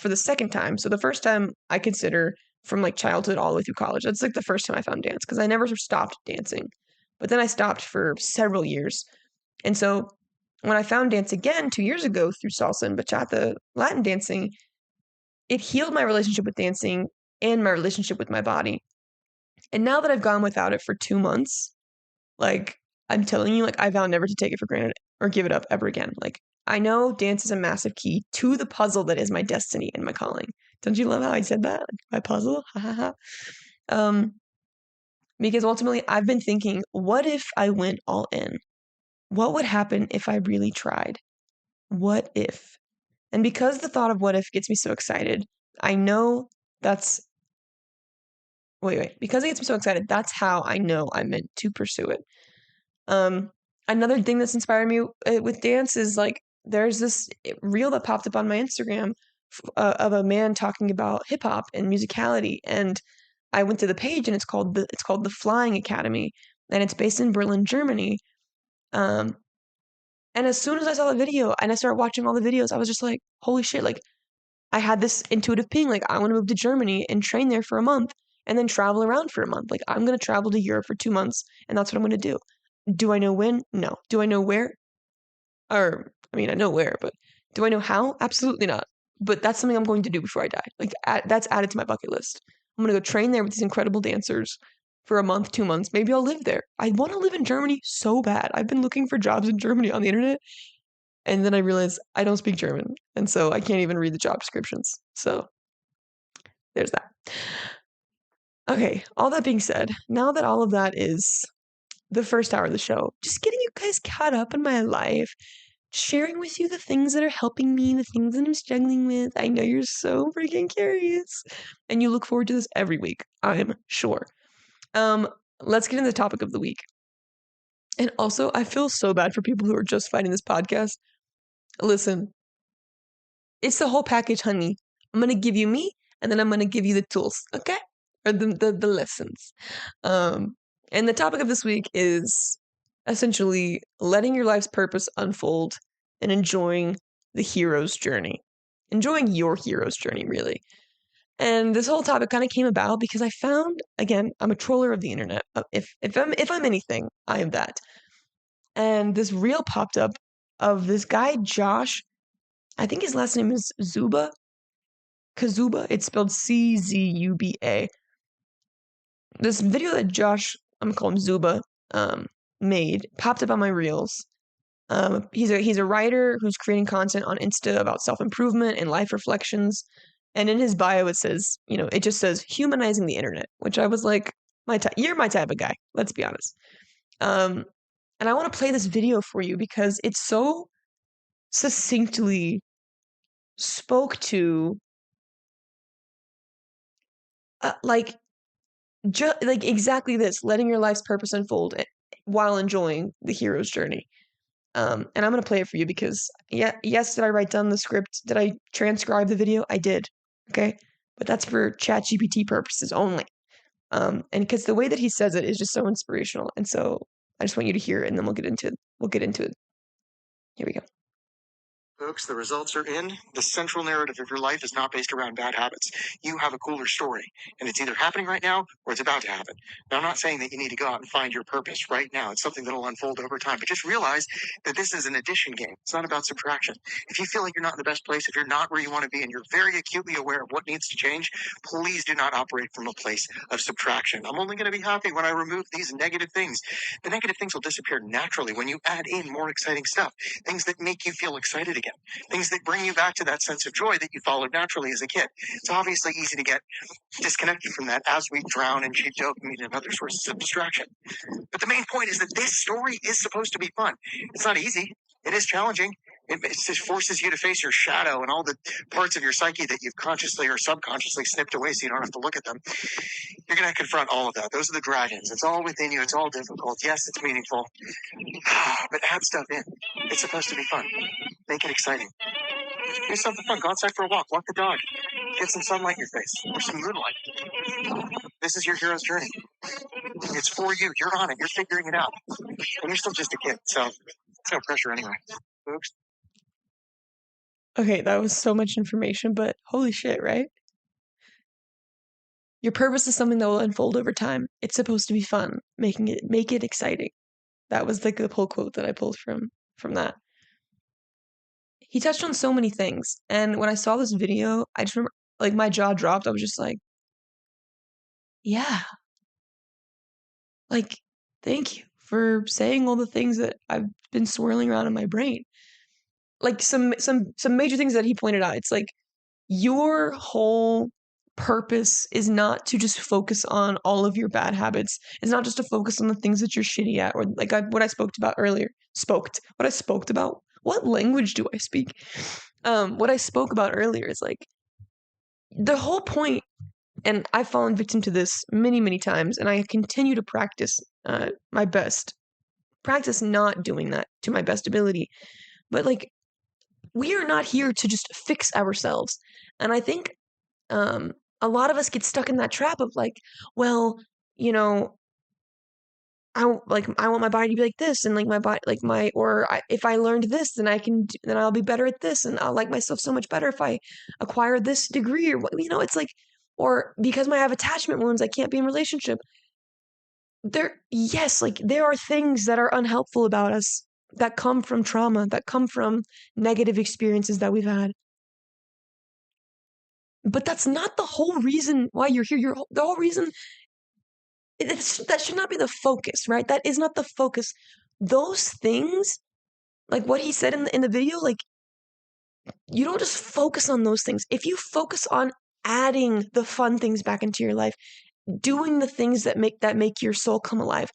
the second time. So the first time I consider from like childhood all the way through college. That's like the first time I found dance because I never stopped dancing, but then I stopped for several years. And so when I found dance again 2 years ago through salsa and bachata, Latin dancing, it healed my relationship with dancing and my relationship with my body. And now that I've gone without it for 2 months, like I'm telling you, like I vow never to take it for granted or give it up ever again. Like, I know dance is a massive key to the puzzle that is my destiny and my calling. Don't you love how I said that? My puzzle? Ha ha ha. Because ultimately, I've been thinking, what if I went all in? What would happen if I really tried? What if? And because the thought of what if gets me so excited, I know that's because it gets me so excited, that's how I know I'm meant to pursue it. Another thing that's inspired me with dance is like there's this reel that popped up on my Instagram of a man talking about hip hop and musicality, and I went to the page and it's called the Flying Academy, and it's based in Berlin, Germany. And as soon as I saw the video and I started watching all the videos, I was just like, holy shit, like I had this intuitive ping, like I want to move to Germany and train there for a month and then travel around for a month. Like I'm going to travel to Europe for 2 months and that's what I'm going to do. Do I know when? No. Do I know where? Or, I mean, I know where, but do I know how? Absolutely not. But that's something I'm going to do before I die. Like that's added to my bucket list. I'm going to go train there with these incredible dancers for a month, 2 months. Maybe I'll live there. I want to live in Germany so bad. I've been looking for jobs in Germany on the internet. And then I realized I don't speak German. And so I can't even read the job descriptions. So there's that. Okay, all that being said, now that all of that is the first hour of the show, just getting you guys caught up in my life, sharing with you the things that are helping me, the things that I'm struggling with. I know you're so freaking curious. And you look forward to this every week, I'm sure. Let's get into the topic of the week. And also, I feel so bad for people who are just finding this podcast. Listen, it's the whole package, honey. I'm going to give you me, and then I'm going to give you the tools, okay? Or the lessons. And the topic of this week is essentially letting your life's purpose unfold and enjoying the hero's journey. Enjoying your hero's journey, really. And this whole topic kind of came about because I found, again, I'm a troller of the internet. If I'm anything, I am that. And this reel popped up of this guy, Josh. I think his last name is Zuba. Kazuba. It's spelled Czuba. This video that Josh, I'm gonna call him Zuba, made popped up on my reels. He's a writer who's creating content on Insta about self-improvement and life reflections. And in his bio, it says, it just says humanizing the internet, which I was like, you're my type of guy. Let's be honest. And I want to play this video for you because it so succinctly spoke to like exactly this, letting your life's purpose unfold while enjoying the hero's journey. And I'm going to play it for you because, yes, did I write down the script? Did I transcribe the video? I did. Okay. But that's for ChatGPT purposes only. And because the way that he says it is just so inspirational. And so I just want you to hear it and then we'll get into it. Here we go. Folks, the results are in. The central narrative of your life is not based around bad habits. You have a cooler story, and it's either happening right now or it's about to happen. Now, I'm not saying that you need to go out and find your purpose right now. It's something that'll unfold over time, but just realize that this is an addition game. It's not about subtraction. If you feel like you're not in the best place, if you're not where you want to be, and you're very acutely aware of what needs to change, please do not operate from a place of subtraction. I'm only going to be happy when I remove these negative things. The negative things will disappear naturally when you add in more exciting stuff, things that make you feel excited again. Things that bring you back to that sense of joy that you followed naturally as a kid. It's obviously easy to get disconnected from that as we drown in cheap dopamine and other sources of distraction. But the main point is that this story is supposed to be fun. It's not easy. It is challenging. It forces you to face your shadow and all the parts of your psyche that you've consciously or subconsciously snipped away so you don't have to look at them. You're going to confront all of that. Those are the dragons. It's all within you. It's all difficult. Yes, it's meaningful. But add stuff in. It's supposed to be fun. Make it exciting. Do something fun. Go outside for a walk. Walk the dog. Get some sunlight in your face or some moonlight. This is your hero's journey. It's for you. You're on it. You're figuring it out. And you're still just a kid. So it's no pressure anyway. Folks. Okay, that was so much information, but holy shit, right? Your purpose is something that will unfold over time. It's supposed to be fun. Make it exciting. That was like the whole quote that I pulled from that. He touched on so many things. And when I saw this video, I just remember, like, my jaw dropped. I was just like, yeah. Like, thank you for saying all the things that I've been swirling around in my brain. Like some major things that he pointed out. It's like your whole purpose is not to just focus on all of your bad habits. It's not just to focus on the things that you're shitty at, or like what I spoke about earlier. What I spoke about. What language do I speak? What I spoke about earlier is like the whole point, and I've fallen victim to this many, many times, and I continue to practice my best. Practice not doing that to my best ability. But like, we are not here to just fix ourselves. And I think a lot of us get stuck in that trap of like, well, you know, I want my body to be like this, and like my body, like if I learned this, then then I'll be better at this, and I'll like myself so much better if I acquire this degree, or it's like, or because I have attachment wounds, I can't be in a relationship. Yes, like there are things that are unhelpful about us that come from trauma, that come from negative experiences that we've had. But that's not the whole reason why you're here. The whole reason, that should not be the focus, right? That is not the focus. Those things, like what he said in the video, like you don't just focus on those things. If you focus on adding the fun things back into your life, doing the things that make your soul come alive,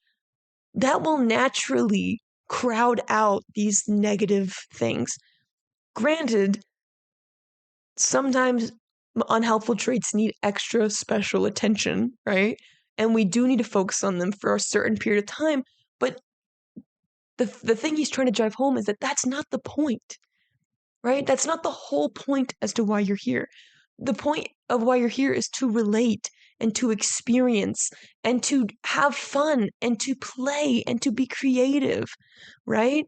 that will naturally crowd out these negative things. Granted, sometimes unhelpful traits need extra special attention, right? And we do need to focus on them for a certain period of time. But the thing he's trying to drive home is that that's not the point, right? That's not the whole point as to why you're here. The point of why you're here is to relate and to experience and to have fun and to play and to be creative, right?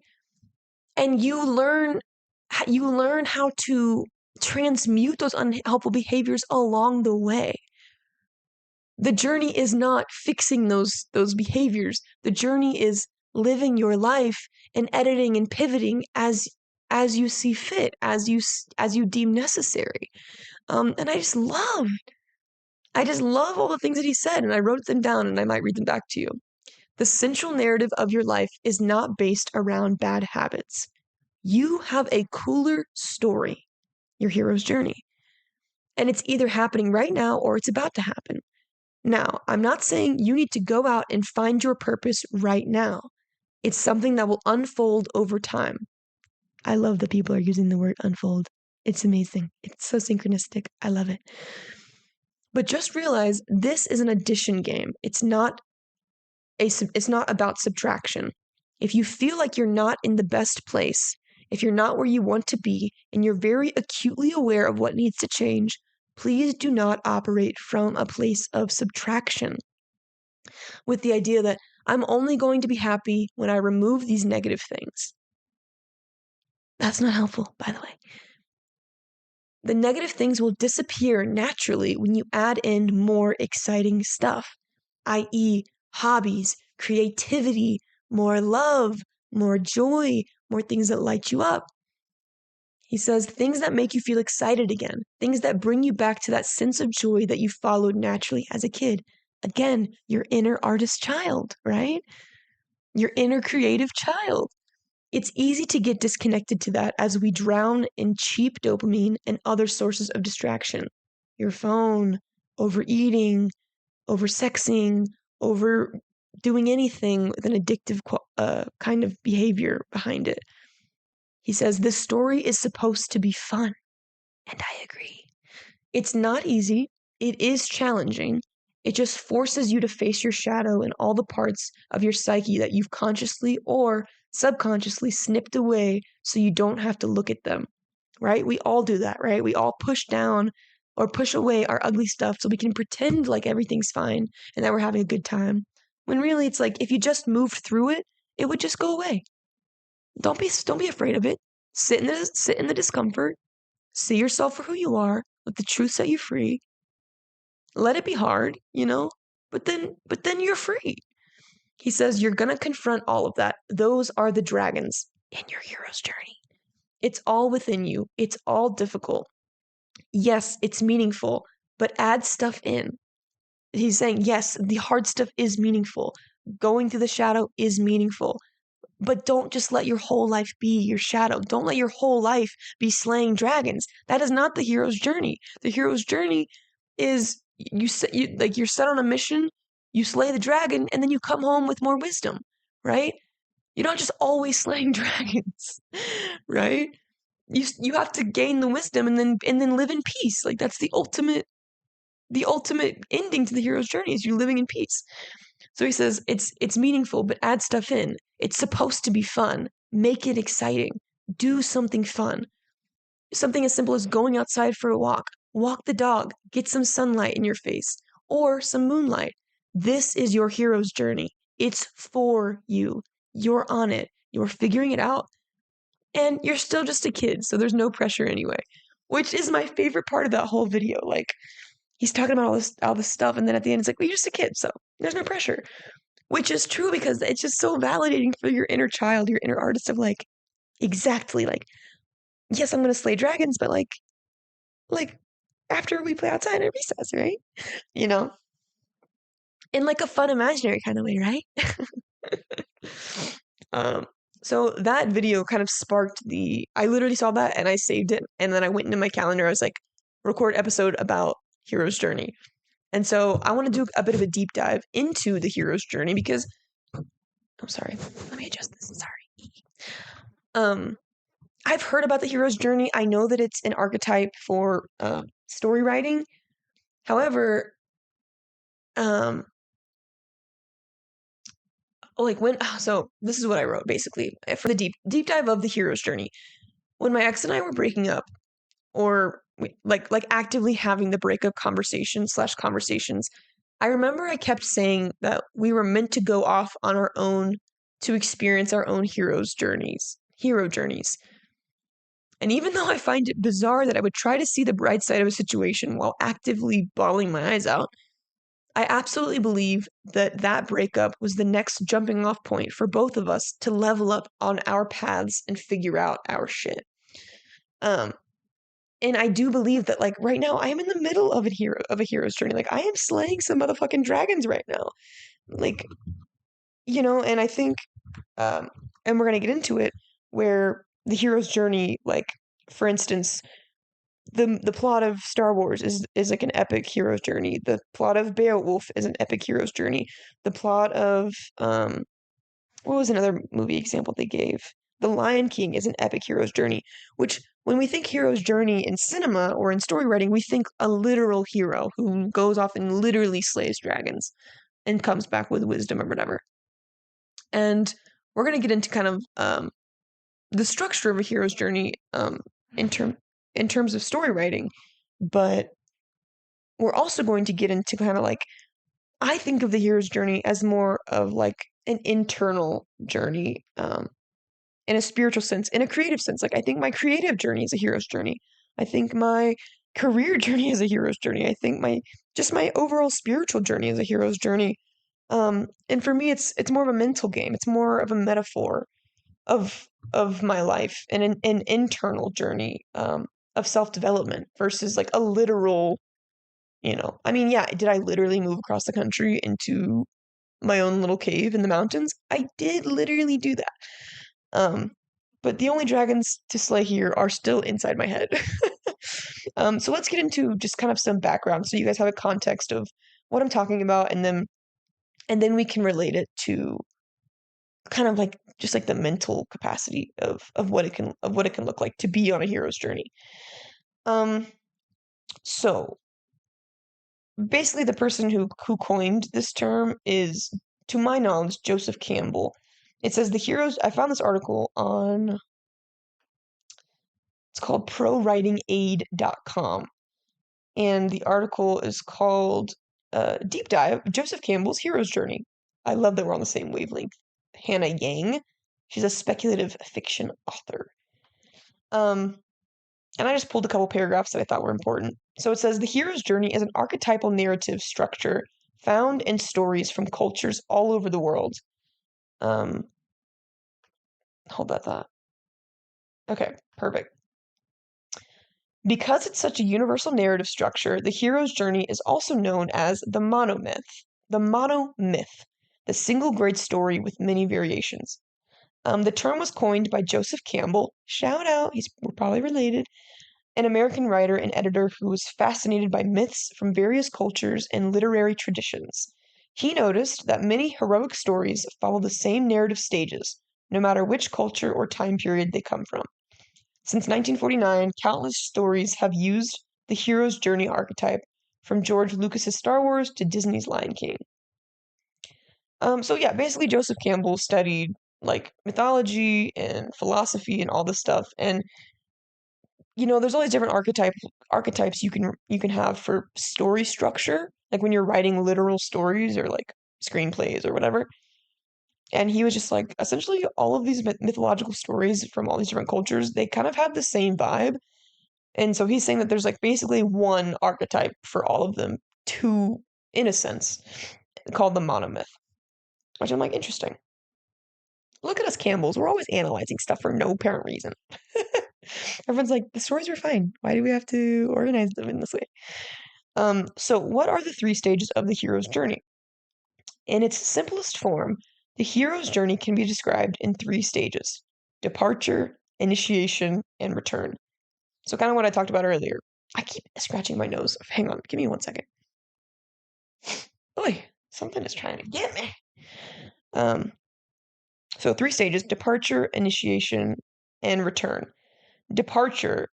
And you learn how to transmute those unhelpful behaviors along the way. The journey is not fixing those behaviors. The journey is living your life and editing and pivoting as you see fit, as you deem necessary. And I just love all the things that he said, and I wrote them down, and I might read them back to you. The central narrative of your life is not based around bad habits. You have a cooler story, your hero's journey. And it's either happening right now or it's about to happen. Now, I'm not saying you need to go out and find your purpose right now. It's something that will unfold over time. I love that people are using the word unfold. It's amazing. It's so synchronistic. I love it. But just realize this is an addition game. It's not about subtraction. If you feel like you're not in the best place, if you're not where you want to be, and you're very acutely aware of what needs to change, please do not operate from a place of subtraction with the idea that I'm only going to be happy when I remove these negative things. That's not helpful, by the way. The negative things will disappear naturally when you add in more exciting stuff, i.e., hobbies, creativity, more love, more joy, more things that light you up. He says things that make you feel excited again, things that bring you back to that sense of joy that you followed naturally as a kid. Again, your inner artist child, right? Your inner creative child. It's easy to get disconnected to that as we drown in cheap dopamine and other sources of distraction. Your phone, overeating, oversexing, over doing anything with an addictive kind of behavior behind it. He says this story is supposed to be fun, and I agree. It's not easy. It is challenging. It just forces you to face your shadow and all the parts of your psyche that you've consciously or subconsciously snipped away so you don't have to look at them, right? We all do that, right? We all push down or push away our ugly stuff so we can pretend like everything's fine and that we're having a good time. When really it's like if you just moved through it, it would just go away. Don't be afraid of it. Sit in the discomfort. See yourself for who you are. Let the truth set you free. Let it be hard, but then you're free. He says you're going to confront all of that. Those are the dragons in your hero's journey. It's all within you. It's all difficult. Yes, it's meaningful, but add stuff in. He's saying, yes, the hard stuff is meaningful, going through the shadow is meaningful. But don't just let your whole life be your shadow. Don't let your whole life be slaying dragons. That is not the hero's journey. The hero's journey is you're set on a mission, you slay the dragon, and then you come home with more wisdom, right? You're not just always slaying dragons, right? You have to gain the wisdom and then live in peace. Like that's the ultimate ending to the hero's journey is you living in peace. So he says it's meaningful, but add stuff in. It's supposed to be fun. Make it exciting. Do something fun. Something as simple as going outside for a walk. Walk the dog. Get some sunlight in your face or some moonlight. This is your hero's journey. It's for you. You're on it. You're figuring it out. And you're still just a kid, so there's no pressure anyway. Which is my favorite part of that whole video. Like, he's talking about all this stuff, and then at the end, it's like, well, you're just a kid, so there's no pressure. Which is true because it's just so validating for your inner child, your inner artist of like, exactly, like, yes, I'm gonna slay dragons, but like after we play outside at recess, right? You know? In like a fun imaginary kind of way, right? um, so that video kind of sparked I literally saw that and I saved it, and then I went into my calendar, I was like, record episode about hero's journey. And so I want to do a bit of a deep dive into the hero's journey because I'm sorry, let me adjust this. Sorry. I've heard about the hero's journey. I know that it's an archetype for story writing. However, so this is what I wrote basically for the deep dive of the hero's journey. When my ex and I were breaking up, or like actively having the breakup conversations, I remember I kept saying that we were meant to go off on our own to experience our own hero journeys. And even though I find it bizarre that I would try to see the bright side of a situation while actively bawling my eyes out, I absolutely believe that breakup was the next jumping off point for both of us to level up on our paths and figure out our shit. And I do believe that, like, right now, I am in the middle of a hero's journey. Like, I am slaying some motherfucking dragons right now. Like, and I think, and we're gonna get into it, where the hero's journey, like, for instance, the plot of Star Wars is like an epic hero's journey. The plot of Beowulf is an epic hero's journey. The plot of what was another movie example they gave? The Lion King is an epic hero's journey, which when we think hero's journey in cinema or in story writing, we think a literal hero who goes off and literally slays dragons and comes back with wisdom or whatever. And we're going to get into kind of the structure of a hero's journey in terms of story writing, but we're also going to get into kind of like, I think of the hero's journey as more of like an internal journey, in a spiritual sense, in a creative sense. Like, I think my creative journey is a hero's journey. I think my career journey is a hero's journey. I think my overall spiritual journey is a hero's journey. And for me, it's more of a mental game. It's more of a metaphor of my life and an internal journey of self-development versus like a literal, I mean, yeah, did I literally move across the country into my own little cave in the mountains? I did literally do that. But the only dragons to slay here are still inside my head. So let's get into just kind of some background so you guys have a context of what I'm talking about, and then we can relate it to kind of like just like the mental capacity of what it can look like to be on a hero's journey. So basically the person who coined this term is, to my knowledge, Joseph Campbell. It says I found this article on, it's called prowritingaid.com. And the article is called Deep Dive, Joseph Campbell's Hero's Journey. I love that we're on the same wavelength. Hannah Yang, she's a speculative fiction author. And I just pulled a couple paragraphs that I thought were important. So it says, the hero's journey is an archetypal narrative structure found in stories from cultures all over the world. Hold that thought. Okay, perfect. Because it's such a universal narrative structure, the hero's journey is also known as the monomyth. The monomyth. the single great story with many variations. The term was coined by Joseph Campbell, shout out, we're probably related, an American writer and editor who was fascinated by myths from various cultures and literary traditions. He noticed that many heroic stories follow the same narrative stages, no matter which culture or time period they come from. Since 1949, countless stories have used the hero's journey archetype, from George Lucas's Star Wars to Disney's Lion King. So yeah, basically Joseph Campbell studied like mythology and philosophy and all this stuff, and there's all these different archetypes you can have for story structure, like when you're writing literal stories or like screenplays or whatever. And he was just like, essentially, all of these mythological stories from all these different cultures, they kind of have the same vibe. And so he's saying that there's like basically one archetype for all of them, two, in a sense, called the monomyth, which I'm like, interesting. Look at us Campbells. We're always analyzing stuff for no apparent reason. Everyone's like, the stories were fine. Why do we have to organize them in this way? So what are the three stages of the hero's journey? In its simplest form, the hero's journey can be described in three stages: departure, initiation, and return. So kind of what I talked about earlier. I keep scratching my nose. Hang on, give me 1 second. Oy, something is trying to get me. So three stages: departure, initiation, and return. Departure,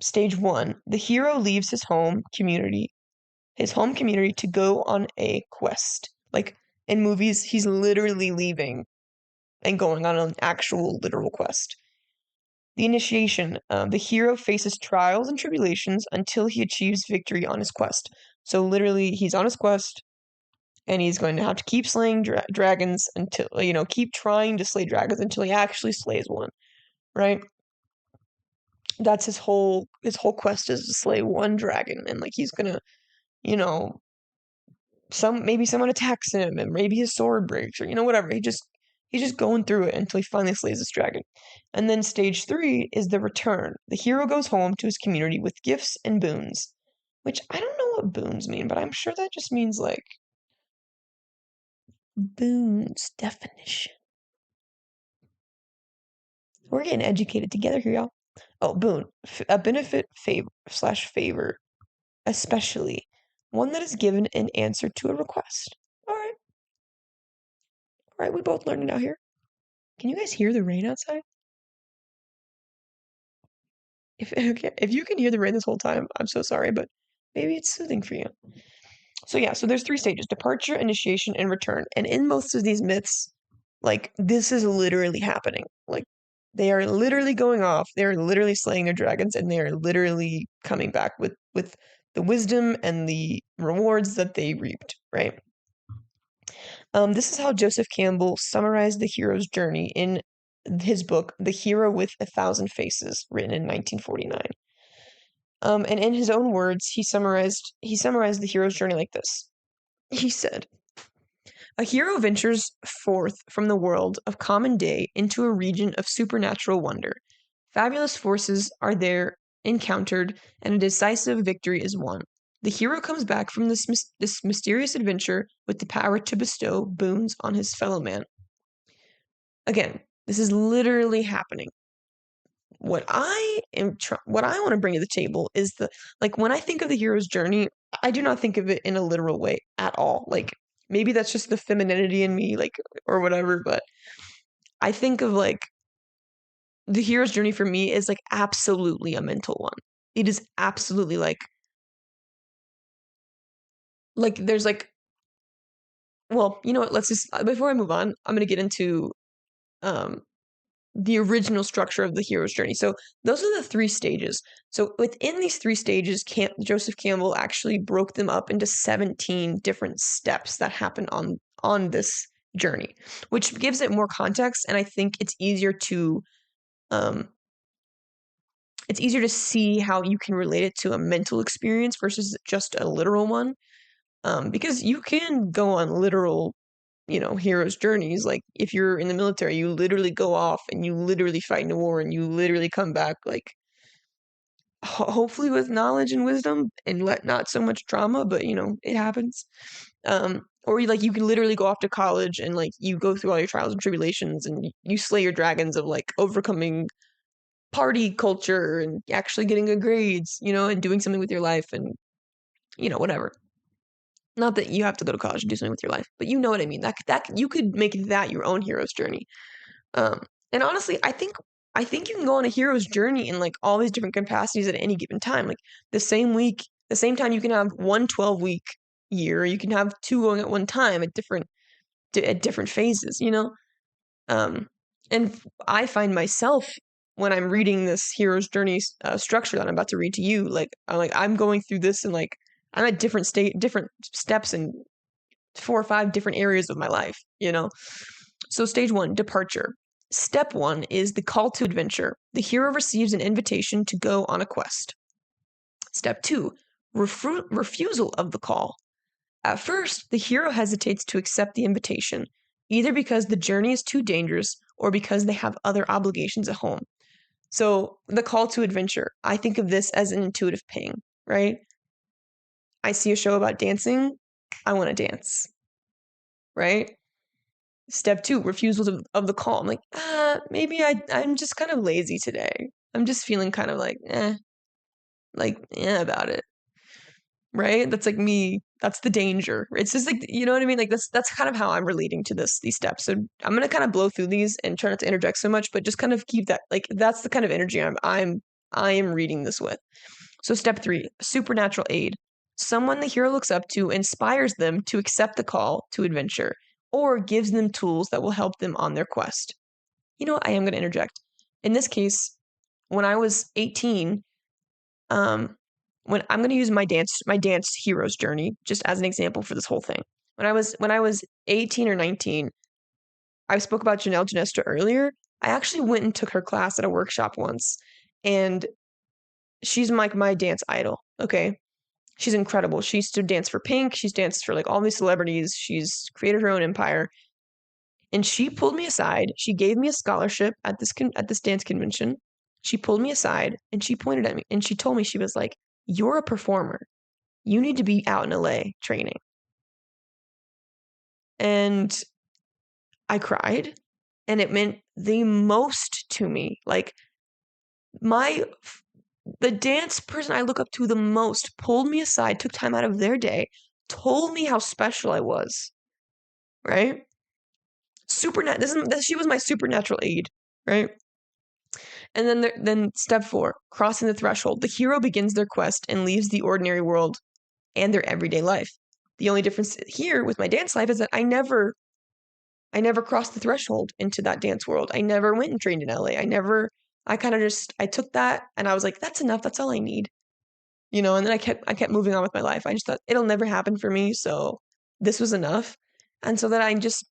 stage 1, the hero leaves his home community to go on a quest. Like in movies, he's literally leaving and going on an actual literal quest. The initiation, the hero faces trials and tribulations until he achieves victory on his quest. So literally, he's on his quest, and he's going to have to keep slaying dragons until, keep trying to slay dragons until he actually slays one, right? That's his whole quest, is to slay one dragon, and like he's gonna, you know, maybe someone attacks him, and maybe his sword breaks, or whatever. He's just going through it until he finally slays this dragon. And then stage 3 is the return. The hero goes home to his community with gifts and boons, which I don't know what boons mean, but I'm sure that just means like boons definition. We're getting educated together here, y'all. Oh, boon, a benefit, favor, especially one that is given in answer to a request. All right, we both learned it out here. Can you guys hear the rain outside? If you can hear the rain this whole time, I'm so sorry, but maybe it's soothing for you. So yeah, so there's three stages: departure, initiation, and return. And in most of these myths, like this is literally happening. Like they are literally going off, they're literally slaying their dragons, and they are literally coming back with the wisdom and the rewards that they reaped, right? This is how Joseph Campbell summarized the hero's journey in his book, The Hero with a Thousand Faces, written in 1949. And in his own words, he summarized the hero's journey like this. He said, "A hero ventures forth from the world of common day into a region of supernatural wonder. Fabulous forces are there encountered, and a decisive victory is won. The hero comes back from this mysterious adventure with the power to bestow boons on his fellow man." Again, this is literally happening. What I want to bring to the table is when I think of the hero's journey, I do not think of it in a literal way at all. Like maybe that's just the femininity in me, like or whatever, but I think of like the hero's journey for me is like absolutely a mental one. It is absolutely like there's like, well, you know what? Let's just, before I move on, I'm gonna get into um the original structure of the hero's journey. So those are the three stages. So within these three stages, Joseph Campbell actually broke them up into 17 different steps that happen on this journey, which gives it more context, and I think um it's easier to see how you can relate it to a mental experience versus just a literal one. Because you can go on literal hero's journeys. Like if you're in the military, you literally go off and you literally fight in a war and you literally come back like hopefully with knowledge and wisdom and not so much trauma, but it happens. Or you can literally go off to college and like you go through all your trials and tribulations and you slay your dragons of like overcoming party culture and actually getting good grades, and doing something with your life and whatever. Not that you have to go to college and do something with your life, but you know what I mean. That you could make that your own hero's journey. Um, and honestly, I think you can go on a hero's journey in like all these different capacities at any given time. Like the same time you can have one 12-week year, you can have two going at one time at different phases, Um, and I find myself when I'm reading this hero's journey structure that I'm about to read to you, I'm going through this and like I'm at different steps in 4 or 5 different areas of my life. So stage 1, departure. Step 1 is the call to adventure. The hero receives an invitation to go on a quest. Step 2, refusal of the call. At first, the hero hesitates to accept the invitation, either because the journey is too dangerous or because they have other obligations at home. So, the call to adventure, I think of this as an intuitive ping, right? I see a show about dancing, I want to dance, right? Step 2, refusal of the call. I'm like, maybe I'm just kind of lazy today. I'm just feeling kind of about it. Right? That's like me. That's the danger. It's just like, you know what I mean? Like that's kind of how I'm relating to these steps. So I'm gonna kind of blow through these and try not to interject so much, but just kind of keep that, like that's the kind of energy I am reading this with. So step 3, supernatural aid. Someone the hero looks up to inspires them to accept the call to adventure or gives them tools that will help them on their quest. You know what? I am gonna interject. In this case, when I was 18, when I'm going to use my dance hero's journey just as an example for this whole thing. When I was 18 or 19, I spoke about Janelle Genesta earlier. I actually went and took her class at a workshop once, and she's like my dance idol. Okay, she's incredible. She used to dance for Pink. She's danced for like all these celebrities. She's created her own empire. And she pulled me aside. She gave me a scholarship at this dance convention. She pulled me aside and she pointed at me and she told me, she was like, "You're a performer. You need to be out in LA training." And I cried, and it meant the most to me. Like my the dance person I look up to the most pulled me aside, took time out of their day, told me how special I was. Right? She was my supernatural aid, right? And then step 4, crossing the threshold. The hero begins their quest and leaves the ordinary world and their everyday life. The only difference here with my dance life is that I never crossed the threshold into that dance world. I never went and trained in LA. I kind of just, I took that and I was like, that's enough. That's all I need. And then I kept moving on with my life. I just thought it'll never happen for me. So this was enough. And so then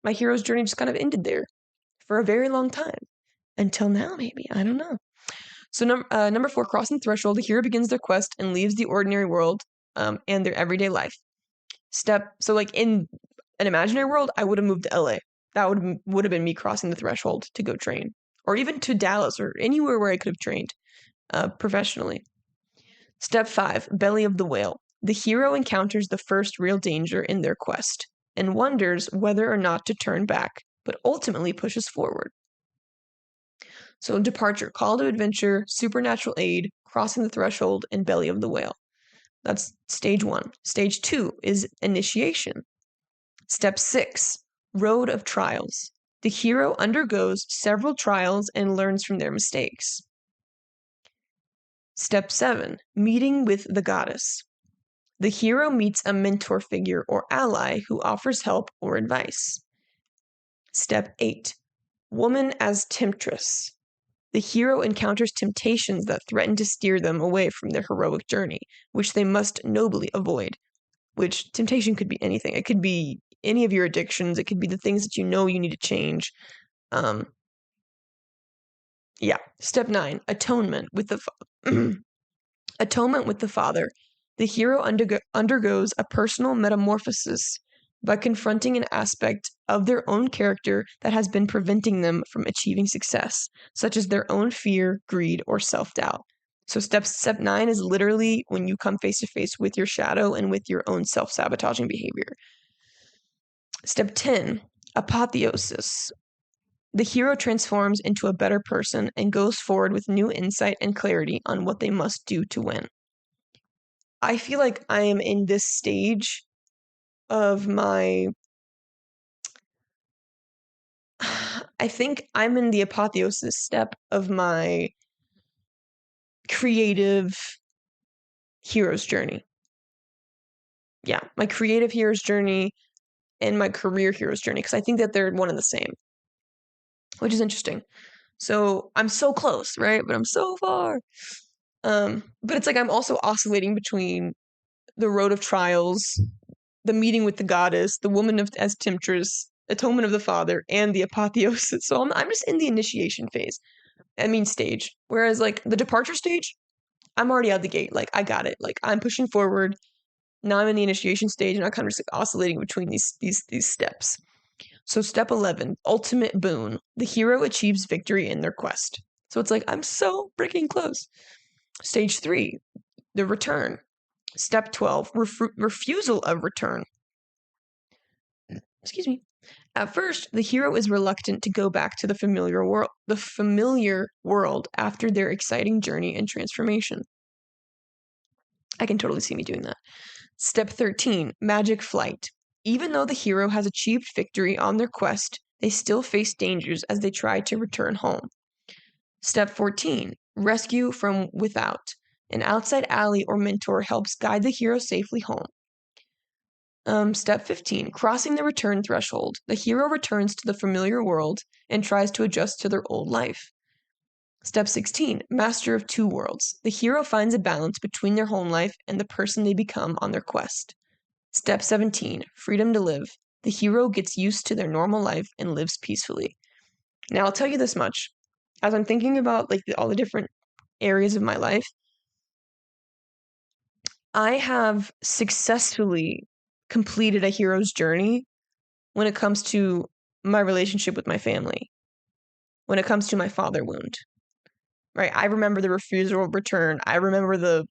my hero's journey just kind of ended there for a very long time until now, maybe. I don't know. So number 4, crossing the threshold. The hero begins their quest and leaves the ordinary world and their everyday life. So like in an imaginary world, I would have moved to LA. That would have been me crossing the threshold to go train, or even to Dallas or anywhere where I could have trained professionally. Step 5, belly of the whale. The hero encounters the first real danger in their quest and wonders whether or not to turn back, but ultimately pushes forward. So departure, call to adventure, supernatural aid, crossing the threshold, and belly of the whale. That's stage 1. Stage 2 is initiation. Step 6, road of trials. The hero undergoes several trials and learns from their mistakes. Step 7, meeting with the goddess. The hero meets a mentor figure or ally who offers help or advice. Step 8, woman as temptress. The hero encounters temptations that threaten to steer them away from their heroic journey, which they must nobly avoid. Which temptation could be anything. It could be any of your addictions. It could be the things that you know you need to change. Step 9, atonement with the atonement with the father. The hero undergoes a personal metamorphosis by confronting an aspect of their own character that has been preventing them from achieving success, such as their own fear, greed, or self-doubt. So step 9 is literally when you come face to face with your shadow and with your own self-sabotaging behavior. Step 10, apotheosis. The hero transforms into a better person and goes forward with new insight and clarity on what they must do to win. I feel like I am in this stage of my... I think I'm in the apotheosis step of my creative hero's journey. Yeah, my creative hero's journey and my career hero's journey, because I think that they're one and the same, which is interesting. So I'm so close, right? But I'm so far. But it's like I'm also oscillating between the road of trials, the meeting with the goddess, the woman as temptress, atonement of the father, and the apotheosis. So I'm just in the initiation phase. Stage. Whereas like the departure stage, I'm already out the gate. Like I got it. Like I'm pushing forward. Now I'm in the initiation stage, and I'm kind of just like oscillating between these steps. So step 11, ultimate boon. The hero achieves victory in their quest. So it's like I'm so freaking close. Stage 3, the return. Step 12, refusal of return. Excuse me. At first, the hero is reluctant to go back to the familiar world after their exciting journey and transformation. I can totally see me doing that. Step 13, magic flight. Even though the hero has achieved victory on their quest, they still face dangers as they try to return home. Step 14, rescue from without. An outside ally or mentor helps guide the hero safely home. Step 15, crossing the return threshold. The hero returns to the familiar world and tries to adjust to their old life. Step 16, master of two worlds. The hero finds a balance between their home life and the person they become on their quest. Step 17, freedom to live. The hero gets used to their normal life and lives peacefully. Now, I'll tell you this much. As I'm thinking about like all the different areas of my life, I have successfully completed a hero's journey when it comes to my relationship with my family, when it comes to my father wound, right? I remember the refusal of return. I remember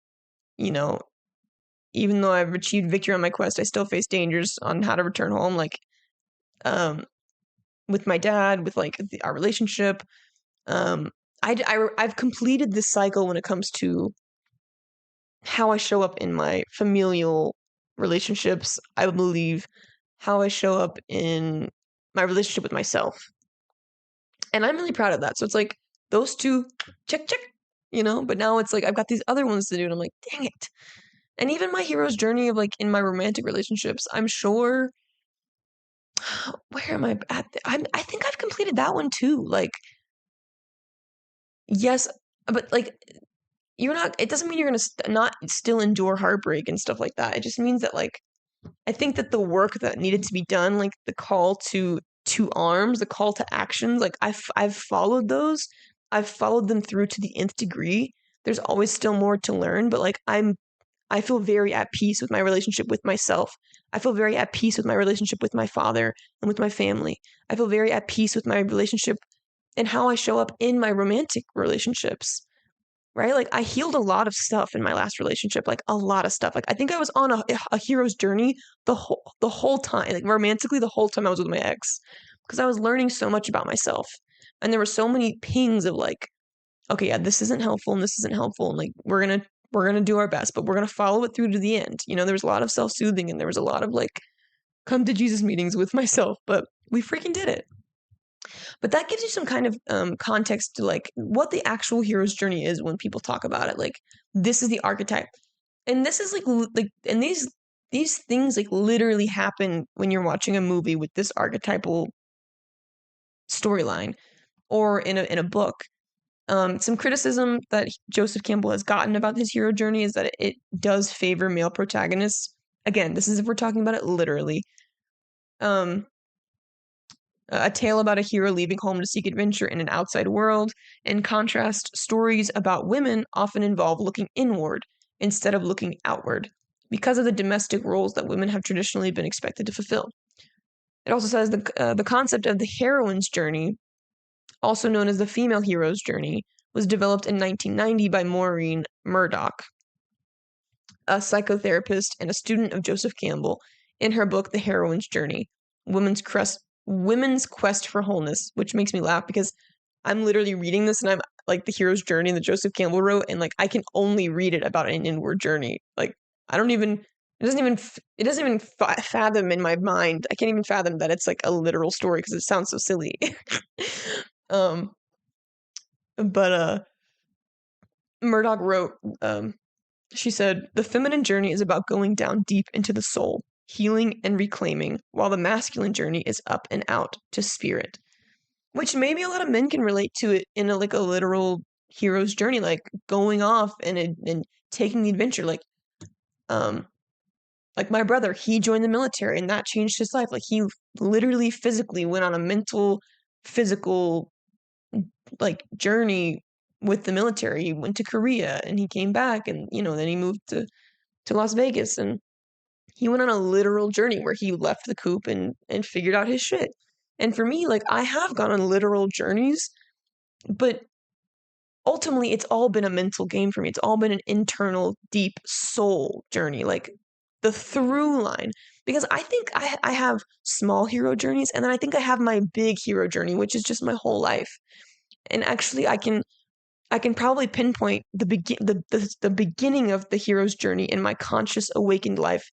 even though I've achieved victory on my quest, I still face dangers on how to return home, like, with my dad, with like our relationship. I've completed this cycle when it comes to how I show up in my familial relationships. I believe how I show up in my relationship with myself. And I'm really proud of that. So it's like those two, check, check, but now it's like I've got these other ones to do, and I'm like, dang it. And even my hero's journey of like in my romantic relationships, I'm sure, where am I at? I think I've completed that one too. Like, yes, but like, it doesn't mean you're going to not still endure heartbreak and stuff like that. It just means that like, I think that the work that needed to be done, like the call to arms, the call to actions, like I've followed those. I've followed them through to the nth degree. There's always still more to learn, but like I feel very at peace with my relationship with myself. I feel very at peace with my relationship with my father and with my family. I feel very at peace with my relationship and how I show up in my romantic relationships. Right? Like I healed a lot of stuff in my last relationship, like a lot of stuff. Like I think I was on a hero's journey the whole time, like romantically the whole time I was with my ex, because I was learning so much about myself. And there were so many pings of like, okay, yeah, this isn't helpful and this isn't helpful, and like we're gonna do our best, but we're gonna follow it through to the end. There was a lot of self-soothing and there was a lot of like come to Jesus meetings with myself, but we freaking did it. But that gives you some kind of context to like what the actual hero's journey is when people talk about it. Like this is the archetype, and this is and these things like literally happen when you're watching a movie with this archetypal storyline or in a book. Some criticism that Joseph Campbell has gotten about his hero journey is that it does favor male protagonists. Again, this is if we're talking about it literally. A tale about a hero leaving home to seek adventure in an outside world. In contrast, stories about women often involve looking inward instead of looking outward because of the domestic roles that women have traditionally been expected to fulfill. It also says the concept of the heroine's journey, also known as the female hero's journey, was developed in 1990 by Maureen Murdoch, a psychotherapist and a student of Joseph Campbell, in her book The Heroine's Journey, Women's Quest for Wholeness, which makes me laugh because I'm literally reading this and I'm like the hero's journey that Joseph Campbell wrote, and like I can only read it about an inward journey. Like I don't even it doesn't even fathom in my mind. I can't even fathom that it's like a literal story because it sounds so silly. um, but Murdoch wrote, she said, the feminine journey is about going down deep into the soul, healing and reclaiming, while the masculine journey is up and out to spirit. Which maybe a lot of men can relate to it in a literal hero's journey, like going off and taking the adventure. Like my brother, he joined the military and that changed his life. Like he literally physically went on a mental, physical like journey with the military. He went to Korea and he came back and then he moved to Las Vegas and he went on a literal journey where he left the coop and figured out his shit. And for me, like I have gone on literal journeys, but ultimately it's all been a mental game for me. It's all been an internal, deep soul journey, like the through line. Because I think I have small hero journeys, and then I think I have my big hero journey, which is just my whole life. And actually, I can probably pinpoint the beginning of the hero's journey in my conscious awakened life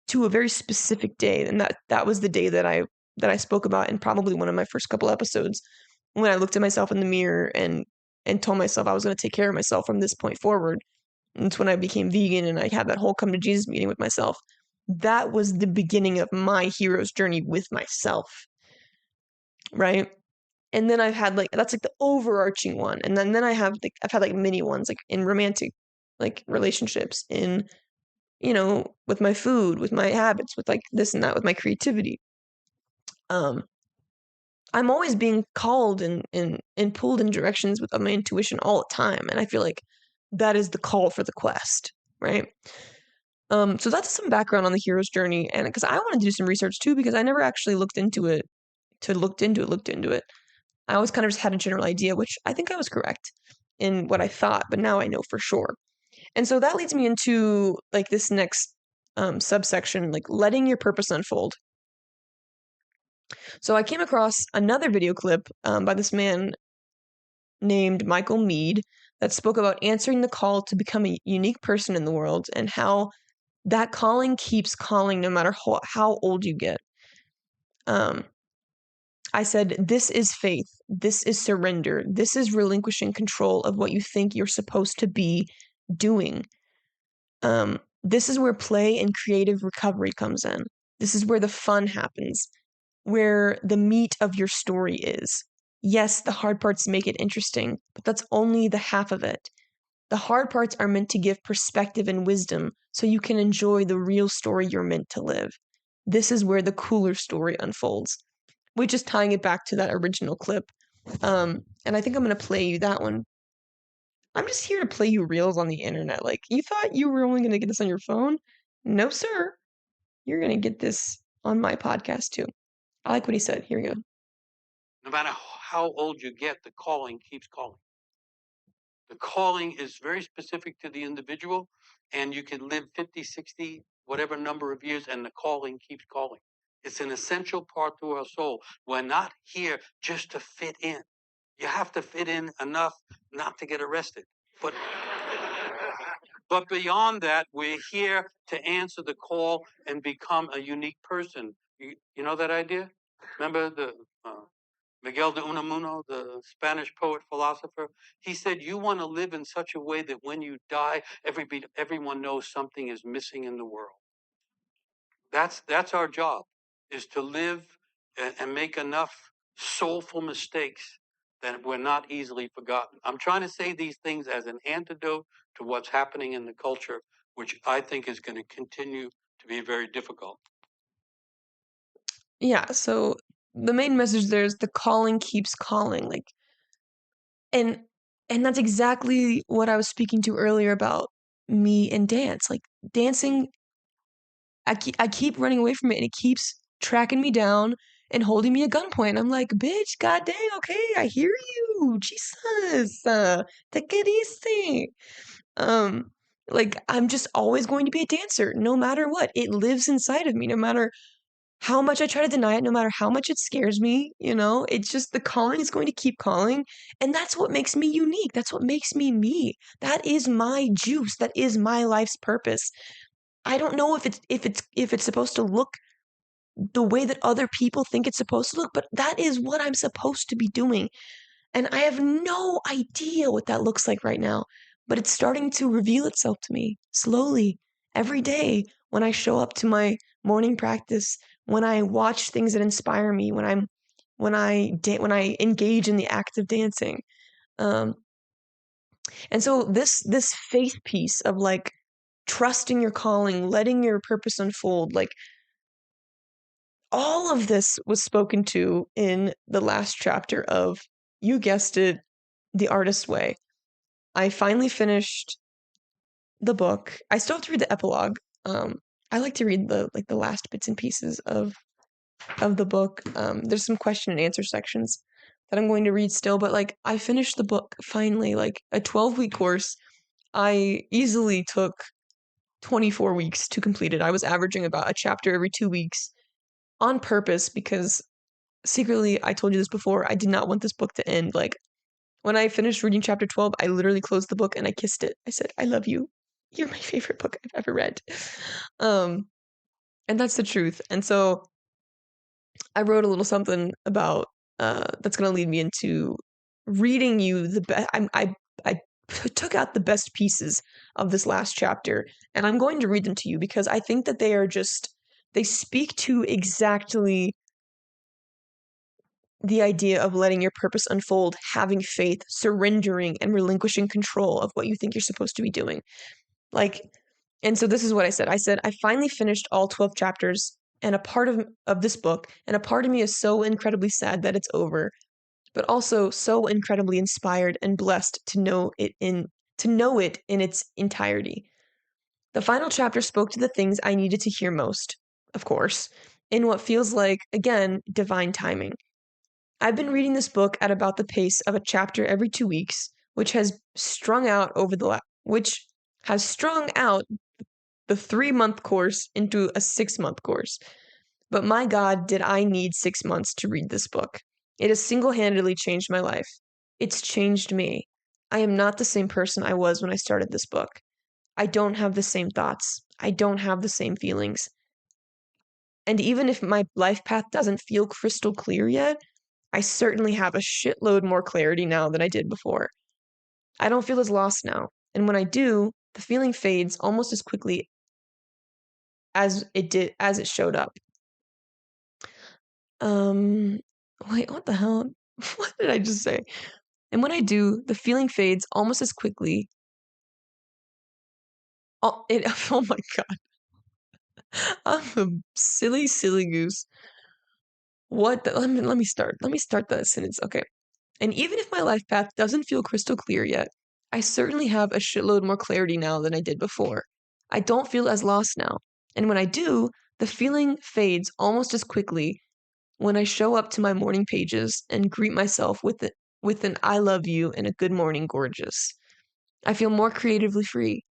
to a very specific day, and that was the day that I spoke about in probably one of my first couple episodes, when I looked at myself in the mirror and told myself I was going to take care of myself from this point forward. And it's when I became vegan and I had that whole come to Jesus meeting with myself. That was the beginning of my hero's journey with myself, right? And then I've had that's like the overarching one, and then I've had like mini ones like in romantic like relationships, in with my food, with my habits, with like this and that, with my creativity. I'm always being called and pulled in directions with my intuition all the time. And I feel like that is the call for the quest, right? So that's some background on the hero's journey. And because I wanted to do some research too, because I never actually looked into it. I always kind of just had a general idea, which I think I was correct in what I thought, but now I know for sure. And so that leads me into like this next subsection, like letting your purpose unfold. So I came across another video clip by this man named Michael Mead that spoke about answering the call to become a unique person in the world and how that calling keeps calling no matter how old you get. I said, this is faith. This is surrender. This is relinquishing control of what you think you're supposed to be doing. This is where play and creative recovery comes in. This is where the fun happens, where the meat of your story is. Yes, the hard parts make it interesting, but that's only the half of it. The hard parts are meant to give perspective and wisdom so you can enjoy the real story you're meant to live. This is where the cooler story unfolds. We're just tying it back to that original clip. And I think I'm going to play you that one. I'm just here to play you reels on the internet. Like, you thought you were only going to get this on your phone? No, sir. You're going to get this on my podcast too. I like what he said. Here we go. No matter how old you get, the calling keeps calling. The calling is very specific to the individual, and you can live 50, 60, whatever number of years, and the calling keeps calling. It's an essential part to our soul. We're not here just to fit in. You have to fit in enough not to get arrested. But beyond that, we're here to answer the call and become a unique person. You know that idea? Remember the Miguel de Unamuno, the Spanish poet philosopher? He said, you want to live in such a way that when you die, everyone knows something is missing in the world. That's our job, is to live and make enough soulful mistakes that we're not easily forgotten. I'm trying to say these things as an antidote to what's happening in the culture, which I think is going to continue to be very difficult. Yeah, so the main message there is the calling keeps calling. Like, and that's exactly what I was speaking to earlier about me and dance. Like dancing, I keep running away from it, and it keeps tracking me down and holding me at gunpoint. I'm like, bitch, god dang, okay, I hear you, Jesus, take it easy. Like I'm just always going to be a dancer, no matter what. It lives inside of me, no matter how much I try to deny it, no matter how much it scares me, it's just the calling is going to keep calling. And that's what makes me unique. That's what makes me me. That is my juice. That is my life's purpose. I don't know if it's supposed to look the way that other people think it's supposed to look, but that is what I'm supposed to be doing. And I have no idea what that looks like right now, but it's starting to reveal itself to me slowly every day when I show up to my morning practice, when I watch things that inspire me, when I engage in the act of dancing. Um, and so this faith piece of like trusting your calling, letting your purpose unfold, like all of this was spoken to in the last chapter of, you guessed it, The Artist's Way. I finally finished the book. I still have to read the epilogue. I like to read the last bits and pieces of the book. There's some question and answer sections that I'm going to read still, but like I finished the book finally, like a 12-week course. I easily took 24 weeks to complete it. I was averaging about a chapter every 2 weeks on purpose because secretly, I told you this before, I did not want this book to end. Like when I finished reading chapter 12, I literally closed the book and I kissed it. I said, I love you. You're my favorite book I've ever read. And that's the truth. And so I wrote a little something about that's going to lead me into reading you the best. I took out the best pieces of this last chapter, and I'm going to read them to you because I think that they speak to exactly the idea of letting your purpose unfold, having faith, surrendering, and relinquishing control of what you think you're supposed to be doing. Like, and so this is what I said. I said, I finally finished all 12 chapters and a part of this book, and a part of me is so incredibly sad that it's over, but also so incredibly inspired and blessed to know it in its entirety. The final chapter spoke to the things I needed to hear most, of course, in what feels like, again, divine timing. I've been reading this book at about the pace of a chapter every 2 weeks, which has strung out the 3-month course into a 6-month course. But my God, did I need 6 months to read this book. It has single-handedly changed my life. It's changed me. I am not the same person I was when I started this book. I don't have the same thoughts. I don't have the same feelings. And even if my life path doesn't feel crystal clear yet, I certainly have a shitload more clarity now than I did before. I don't feel as lost now, and when I do, the feeling fades almost as quickly as it showed up. Wait, what the hell? What did I just say? And when I do, the feeling fades almost as quickly. Oh my God. I'm a silly goose. Let me start. Let me start that sentence. Okay. And even if my life path doesn't feel crystal clear yet, I certainly have a shitload more clarity now than I did before. I don't feel as lost now. And when I do, the feeling fades almost as quickly when I show up to my morning pages and greet myself with an I love you and a good morning, gorgeous. I feel more creatively free.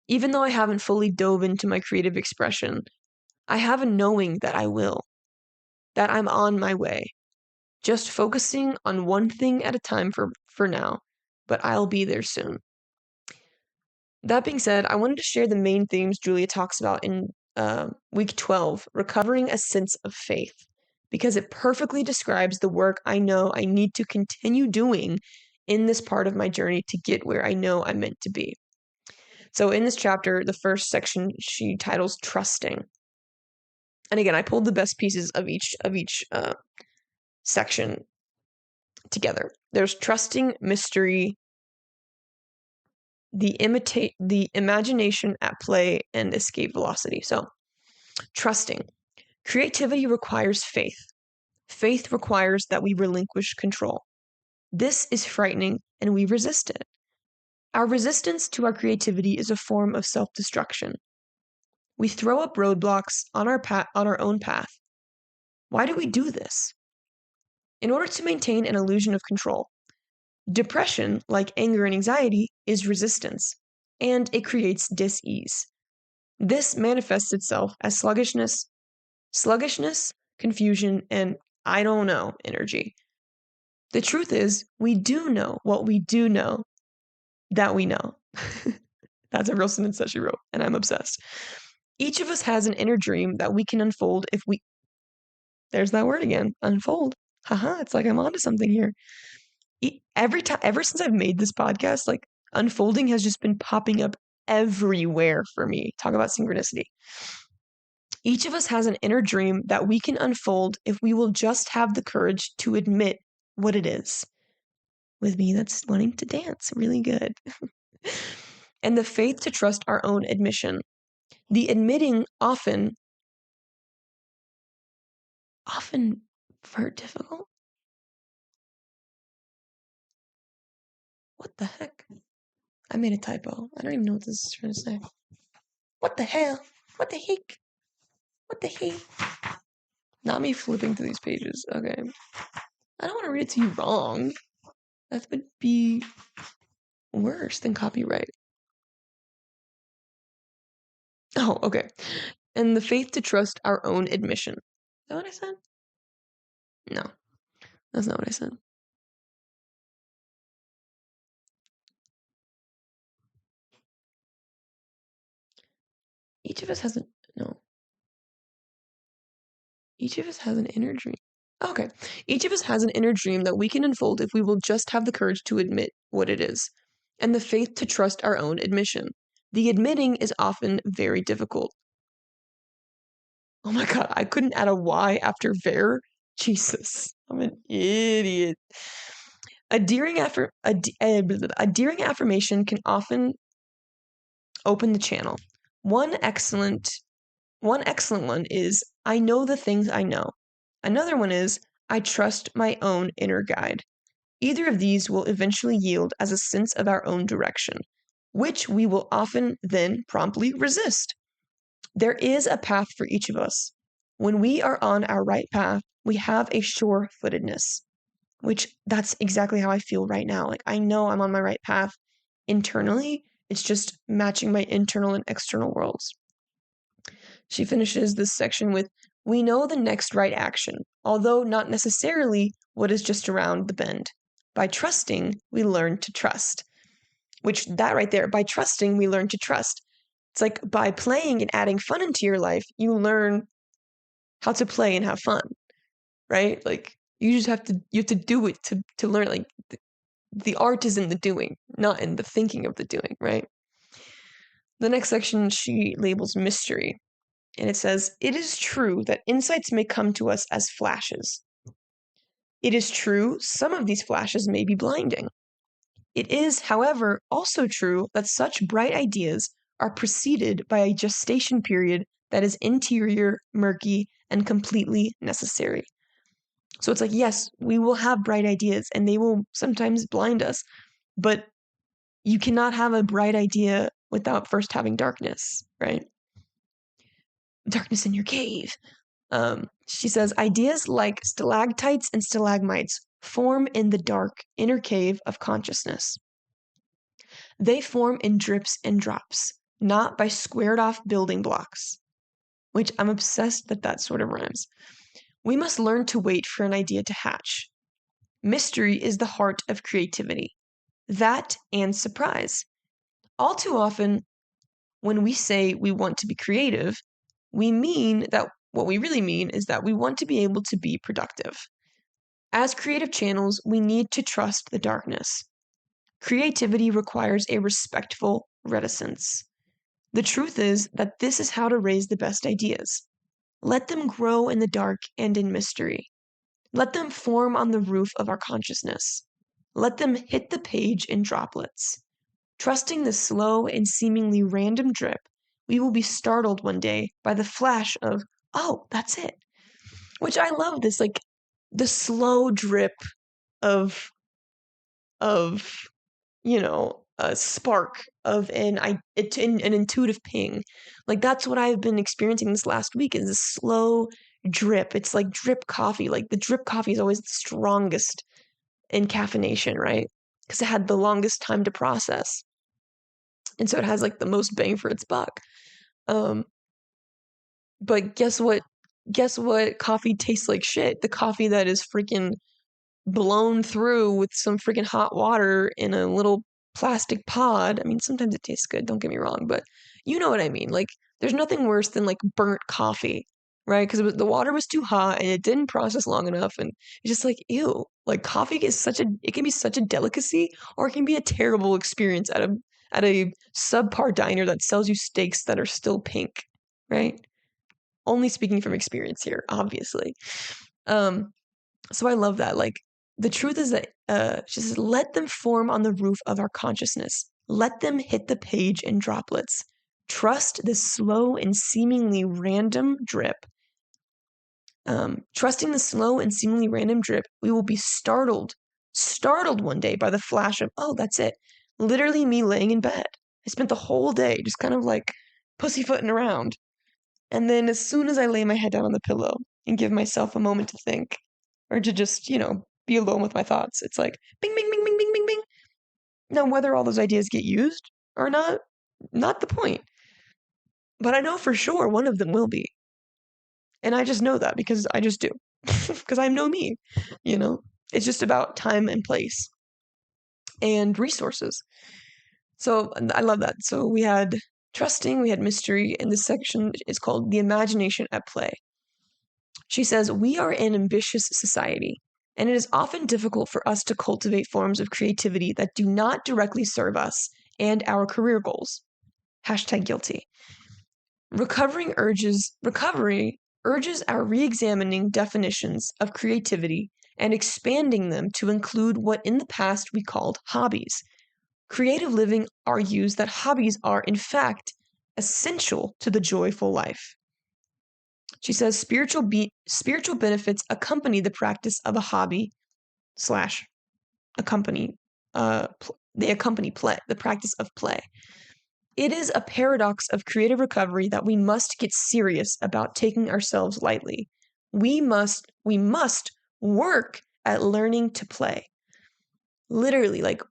Even though I haven't fully dove into my creative expression, I have a knowing that I will, that I'm on my way. Just focusing on one thing at a time for now, but I'll be there soon. That being said, I wanted to share the main themes Julia talks about in week 12, recovering a sense of faith, because it perfectly describes the work I know I need to continue doing in this part of my journey to get where I know I'm meant to be. So in this chapter, the first section she titles Trusting. And again, I pulled the best pieces of each section together. There's trusting, mystery, the imagination at play, and escape velocity. So, trusting. Creativity requires faith. Faith requires that we relinquish control. This is frightening, and we resist it. Our resistance to our creativity is a form of self-destruction. We throw up roadblocks on our own path. Why do we do this? In order to maintain an illusion of control. Depression, like anger and anxiety, is resistance, and it creates dis-ease. This manifests itself as sluggishness, sluggishness, confusion, and I don't know energy. The truth is, we do know what we do know that we know. That's a real sentence that she wrote, and I'm obsessed. Each of us has an inner dream that we can unfold if we. There's that word again, unfold. Haha, it's like I'm onto something here. Every time, ever since I've made this podcast, like unfolding has just been popping up everywhere for me. Talk about synchronicity. Each of us has an inner dream that we can unfold if we will just have the courage to admit what it is. With me, that's wanting to dance really good. And the faith to trust our own admission. The admitting often very difficult. What the heck? I made a typo. I don't even know what this is trying to say. What the hell? What the heck? What the heck? Not me flipping through these pages. Okay. I don't want to read it to you wrong. That would be worse than copyright. Oh, okay. And the faith to trust our own admission. Is that what I said? No, that's not what I said. Each of us has Each of us has an inner dream. Okay. Each of us has an inner dream that we can unfold if we will just have the courage to admit what it is, and the faith to trust our own admission. The admitting is often very difficult. Oh my God, I couldn't add a Y after ver. Jesus, I'm an idiot. A daring affirmation can often open the channel. One excellent one is, I know the things I know. Another one is, I trust my own inner guide. Either of these will eventually yield as a sense of our own direction, which we will often then promptly resist. There is a path for each of us. When we are on our right path, we have a sure-footedness, which that's exactly how I feel right now. Like, I know I'm on my right path internally. It's just matching my internal and external worlds. She finishes this section with, we know the next right action, although not necessarily what is just around the bend. By trusting, we learn to trust. Which, that right there, by trusting, we learn to trust. It's like by playing and adding fun into your life, you learn how to play and have fun, right? Like, you have to do it to learn. Like, the art is in the doing, not in the thinking of the doing, right? The next section she labels mystery. And it says, it is true that insights may come to us as flashes. It is true some of these flashes may be blinding. It is, however, also true that such bright ideas are preceded by a gestation period that is interior, murky, and completely necessary. So it's like, yes, we will have bright ideas and they will sometimes blind us, but you cannot have a bright idea without first having darkness, right? Darkness in your cave. She says, ideas like stalactites and stalagmites form in the dark inner cave of consciousness. They form in drips and drops, not by squared off building blocks, which I'm obsessed that sort of rhymes. We must learn to wait for an idea to hatch. Mystery is the heart of creativity. That and surprise. All too often, when we say we want to be creative, we mean that what we really mean is that we want to be able to be productive. As creative channels, we need to trust the darkness. Creativity requires a respectful reticence. The truth is that this is how to raise the best ideas. Let them grow in the dark and in mystery. Let them form on the roof of our consciousness. Let them hit the page in droplets. Trusting the slow and seemingly random drip, we will be startled one day by the flash of, oh, that's it. Which I love this, like, the slow drip of a spark of an intuitive ping. Like, that's what I've been experiencing this last week, is this slow drip. It's like drip coffee. Like, the drip coffee is always the strongest in caffeination, right? Because it had the longest time to process. And so it has like the most bang for its buck. But guess what guess what coffee tastes like shit? The coffee that is freaking blown through with some freaking hot water in a little plastic pod. I mean, sometimes it tastes good, don't get me wrong, but you know what I mean. Like, there's nothing worse than like burnt coffee, right? Because the water was too hot and it didn't process long enough, and it's just like, ew. Like, coffee is it can be such a delicacy, or it can be a terrible experience at a subpar diner that sells you steaks that are still pink, right? Only speaking from experience here, obviously. So I love that. Like, the truth is that she says, let them form on the roof of our consciousness. Let them hit the page in droplets. Trust the slow and seemingly random drip. Trusting the slow and seemingly random drip, we will be startled one day by the flash of, oh, that's it. Literally me laying in bed. I spent the whole day just kind of like pussyfooting around. And then as soon as I lay my head down on the pillow and give myself a moment to think, or to just, be alone with my thoughts, it's like bing, bing, bing, bing, bing, bing, bing. Now, whether all those ideas get used or not the point. But I know for sure one of them will be. And I just know that because I just do. Because I know me, you know? It's just about time and place and resources. So I love that. So we had trusting, we had mystery, and this section is called the imagination at play. She says, we are an ambitious society, and it is often difficult for us to cultivate forms of creativity that do not directly serve us and our career goals. Hashtag guilty. Recovery urges our re-examining definitions of creativity and expanding them to include what in the past we called hobbies. Creative living argues that hobbies are, in fact, essential to the joyful life. She says spiritual benefits accompany the practice of a hobby / accompany they accompany play, the practice of play. It is a paradox of creative recovery that we must get serious about taking ourselves lightly. We must work at learning to play. Literally, like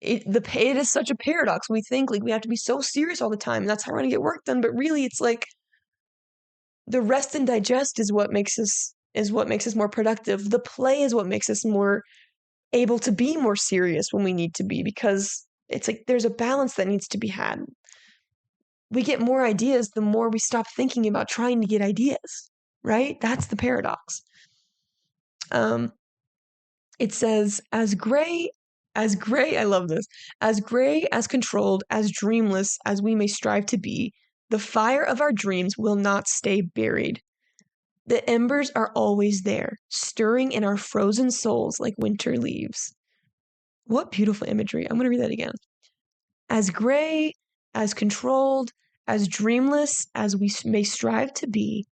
it is such a paradox. We think like we have to be so serious all the time, and that's how we're gonna get work done. But really, it's like the rest and digest is what makes us more productive. The play is what makes us more able to be more serious when we need to be, because it's like there's a balance that needs to be had. We get more ideas the more we stop thinking about trying to get ideas, right? That's the paradox. It says, as gray, I love this, as gray, as controlled, as dreamless as we may strive to be, the fire of our dreams will not stay buried. The embers are always there, stirring in our frozen souls like winter leaves. What beautiful imagery. I'm going to read that again. As gray, as controlled, as dreamless as we may strive to be,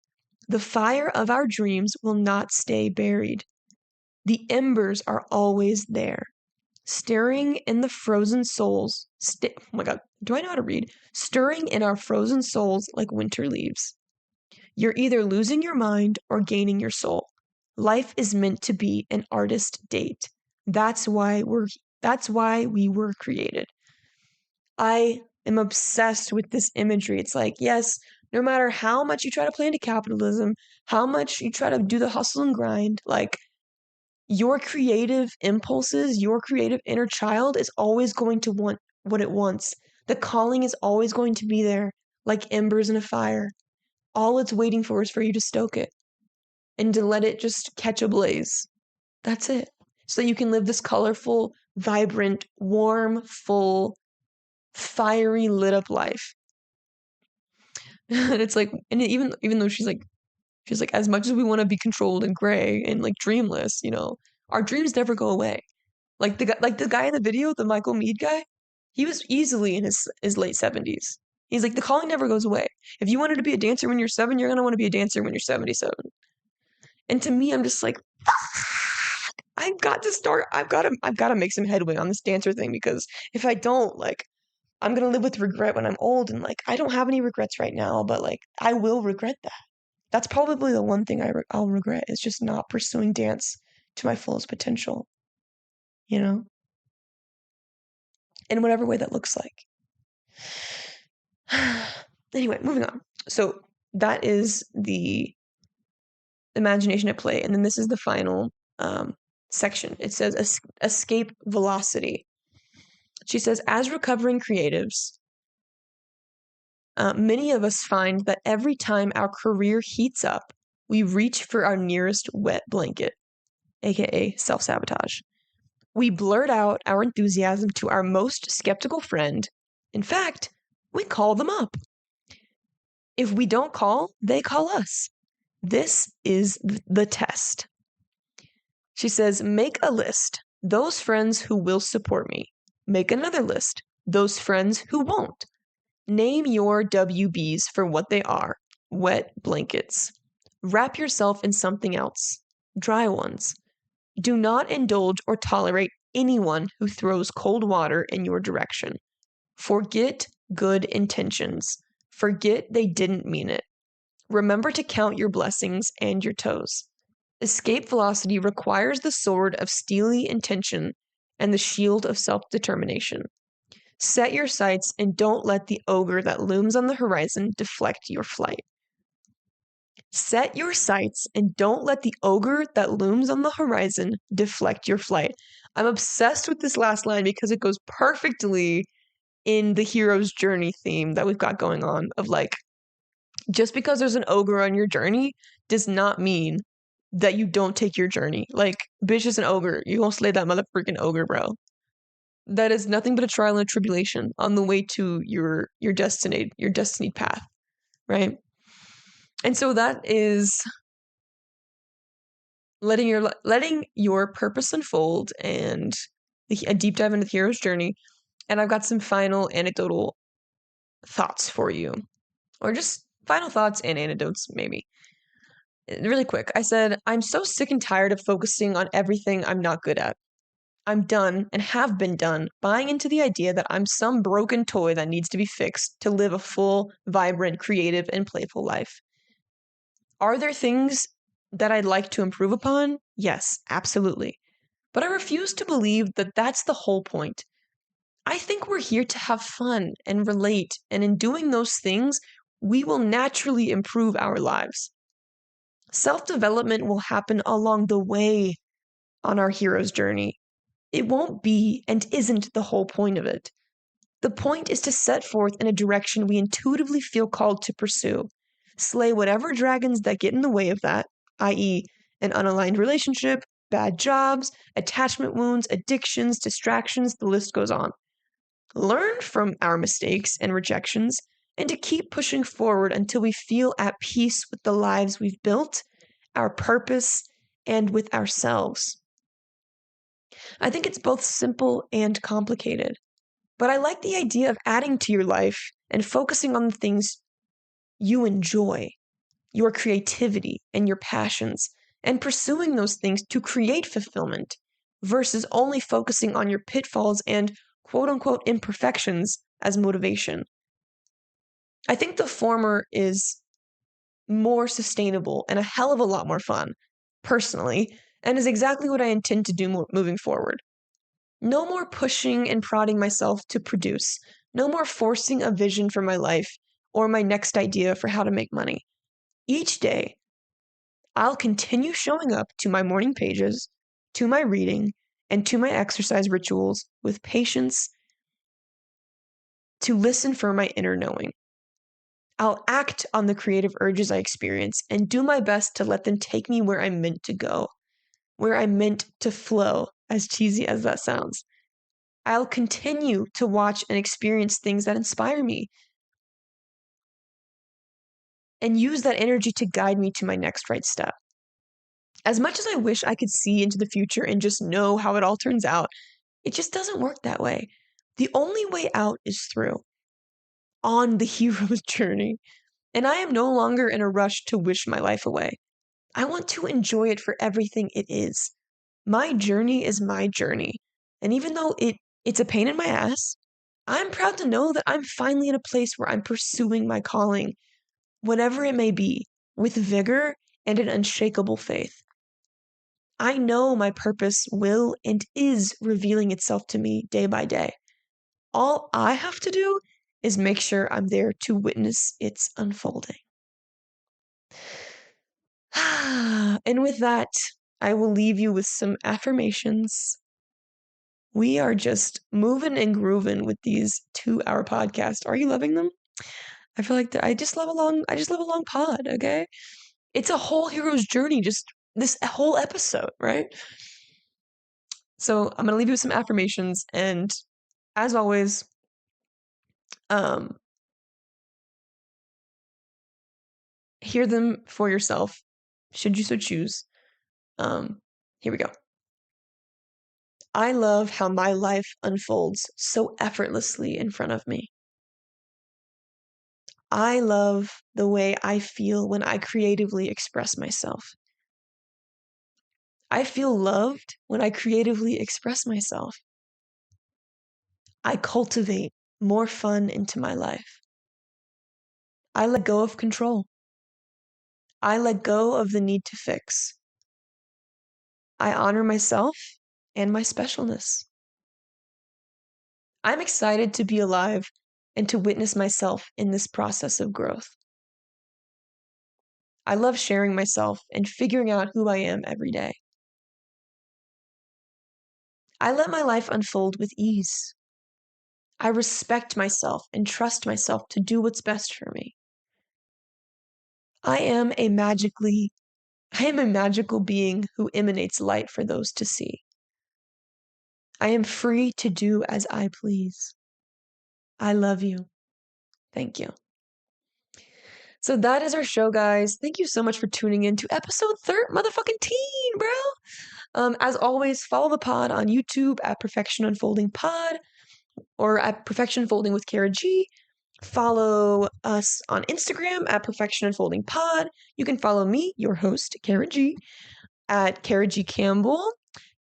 the fire of our dreams will not stay buried. The embers are always there, stirring in the frozen souls. Oh my God, do I know how to read? Stirring in our frozen souls like winter leaves. You're either losing your mind or gaining your soul. Life is meant to be an artist date. That's why we were created. I am obsessed with this imagery. It's like, yes, no matter how much you try to play into capitalism, how much you try to do the hustle and grind, like your creative impulses, your creative inner child is always going to want what it wants. The calling is always going to be there, like embers in a fire. All it's waiting for is for you to stoke it and to let it just catch a blaze. That's it. So that you can live this colorful, vibrant, warm, full, fiery, lit up life. And it's like, and even though she's like, as much as we want to be controlled and gray and like dreamless, our dreams never go away. Like the guy in the video, the Michael Mead guy, he was easily in his late 70s. He's like, the calling never goes away. If you wanted to be a dancer when you're 7, you're gonna want to be a dancer when you're 77. And to me, I'm just like, I've got to make some headway on this dancer thing, because if I don't, like, I'm gonna live with regret when I'm old, and like I don't have any regrets right now, but like I will regret that. That's probably the one thing I'll regret, is just not pursuing dance to my fullest potential, in whatever way that looks like. Anyway, moving on. So that is the imagination at play. And then this is the final section. It says escape velocity. She says, as recovering creatives, many of us find that every time our career heats up, we reach for our nearest wet blanket, aka self-sabotage. We blurt out our enthusiasm to our most skeptical friend. In fact, we call them up. If we don't call, they call us. This is the test. She says, make a list. Those friends who will support me. Make another list. Those friends who won't. Name your WBs for what they are. Wet blankets. Wrap yourself in something else. Dry ones. Do not indulge or tolerate anyone who throws cold water in your direction. Forget good intentions. Forget they didn't mean it. Remember to count your blessings and your toes. Escape velocity requires the sword of steely intention and the shield of self-determination. Set your sights and don't let the ogre that looms on the horizon deflect your flight. Set your sights and don't let the ogre that looms on the horizon deflect your flight. I'm obsessed with this last line because it goes perfectly in the hero's journey theme that we've got going on of like, just because there's an ogre on your journey does not mean that you don't take your journey. Like, bitch is an ogre. You gonna slay that motherfucking ogre, bro. That is nothing but a trial and a tribulation on the way to your destiny path, right? And so that is letting your purpose unfold and a deep dive into the hero's journey. And I've got some final anecdotal thoughts for you, or just final thoughts and anecdotes, maybe. Really quick, I said, I'm so sick and tired of focusing on everything I'm not good at. I'm done and have been done buying into the idea that I'm some broken toy that needs to be fixed to live a full, vibrant, creative, and playful life. Are there things that I'd like to improve upon? Yes, absolutely. But I refuse to believe that that's the whole point. I think we're here to have fun and relate, and in doing those things, we will naturally improve our lives. Self-development will happen along the way on our hero's journey. It won't be and isn't the whole point of it. The point is to set forth in a direction we intuitively feel called to pursue. Slay whatever dragons that get in the way of that, i.e., an unaligned relationship, bad jobs, attachment wounds, addictions, distractions, the list goes on. Learn from our mistakes and rejections, and to keep pushing forward until we feel at peace with the lives we've built, our purpose, and with ourselves. I think it's both simple and complicated, but I like the idea of adding to your life and focusing on the things you enjoy, your creativity and your passions, and pursuing those things to create fulfillment versus only focusing on your pitfalls and quote-unquote imperfections as motivation. I think the former is more sustainable and a hell of a lot more fun, personally, and is exactly what I intend to do moving forward. No more pushing and prodding myself to produce. No more forcing a vision for my life or my next idea for how to make money. Each day, I'll continue showing up to my morning pages, to my reading, and to my exercise rituals with patience to listen for my inner knowing. I'll act on the creative urges I experience and do my best to let them take me where I'm meant to go, where I'm meant to flow, as cheesy as that sounds. I'll continue to watch and experience things that inspire me and use that energy to guide me to my next right step. As much as I wish I could see into the future and just know how it all turns out, it just doesn't work that way. The only way out is through, on the hero's journey. And I am no longer in a rush to wish my life away. I want to enjoy it for everything it is. My journey is my journey. And even though it's a pain in my ass, I'm proud to know that I'm finally in a place where I'm pursuing my calling, whatever it may be, with vigor and an unshakable faith. I know my purpose will and is revealing itself to me day by day. All I have to do is make sure I'm there to witness its unfolding. And with that, I will leave you with some affirmations. We are just moving and grooving with these 2-hour podcasts. Are you loving them? I feel like I just love a long pod, okay? It's a whole hero's journey, just this whole episode, right? So I'm gonna leave you with some affirmations, and as always, hear them for yourself, should you so choose. Here we go. I love how my life unfolds so effortlessly in front of me. I love the way I feel when I creatively express myself. I feel loved when I creatively express myself. I cultivate more fun into my life. I let go of control. I let go of the need to fix. I honor myself and my specialness. I'm excited to be alive and to witness myself in this process of growth. I love sharing myself and figuring out who I am every day. I let my life unfold with ease. I respect myself and trust myself to do what's best for me. I am a magical being who emanates light for those to see. I am free to do as I please. I love you. Thank you. So that is our show, guys. Thank you so much for tuning in to episode 13, bro. As always, follow the pod on YouTube at Perfection Unfolding Pod or at Perfection Unfolding with Cara G. Follow us on Instagram at Perfection Unfolding Pod. You can follow me, your host, Cara G, at Cara G Campbell.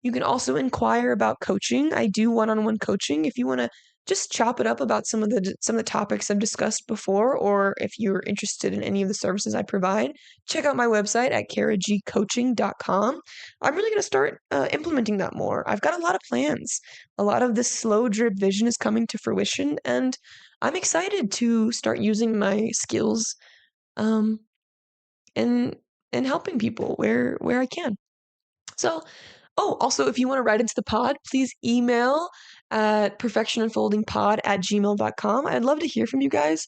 You can also inquire about coaching. I do one-on-one coaching if you want to just chop it up about some of the topics I've discussed before, or if you're interested in any of the services I provide, check out my website at caragcoaching.com. I'm really going to start implementing that more. I've got a lot of plans. A lot of this slow drip vision is coming to fruition, and I'm excited to start using my skills in helping people where I can. So, also, if you want to write into the pod, please email at perfectionunfoldingpod@gmail.com. I'd love to hear from you guys.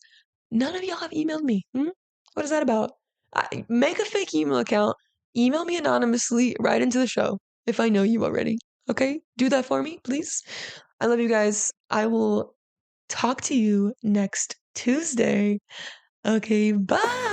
None of y'all have emailed me. What is that about? Make a fake email account, email me anonymously right into the show if I know you already. Okay? Do that for me, please. I love you guys. I will talk to you next Tuesday. Okay, bye.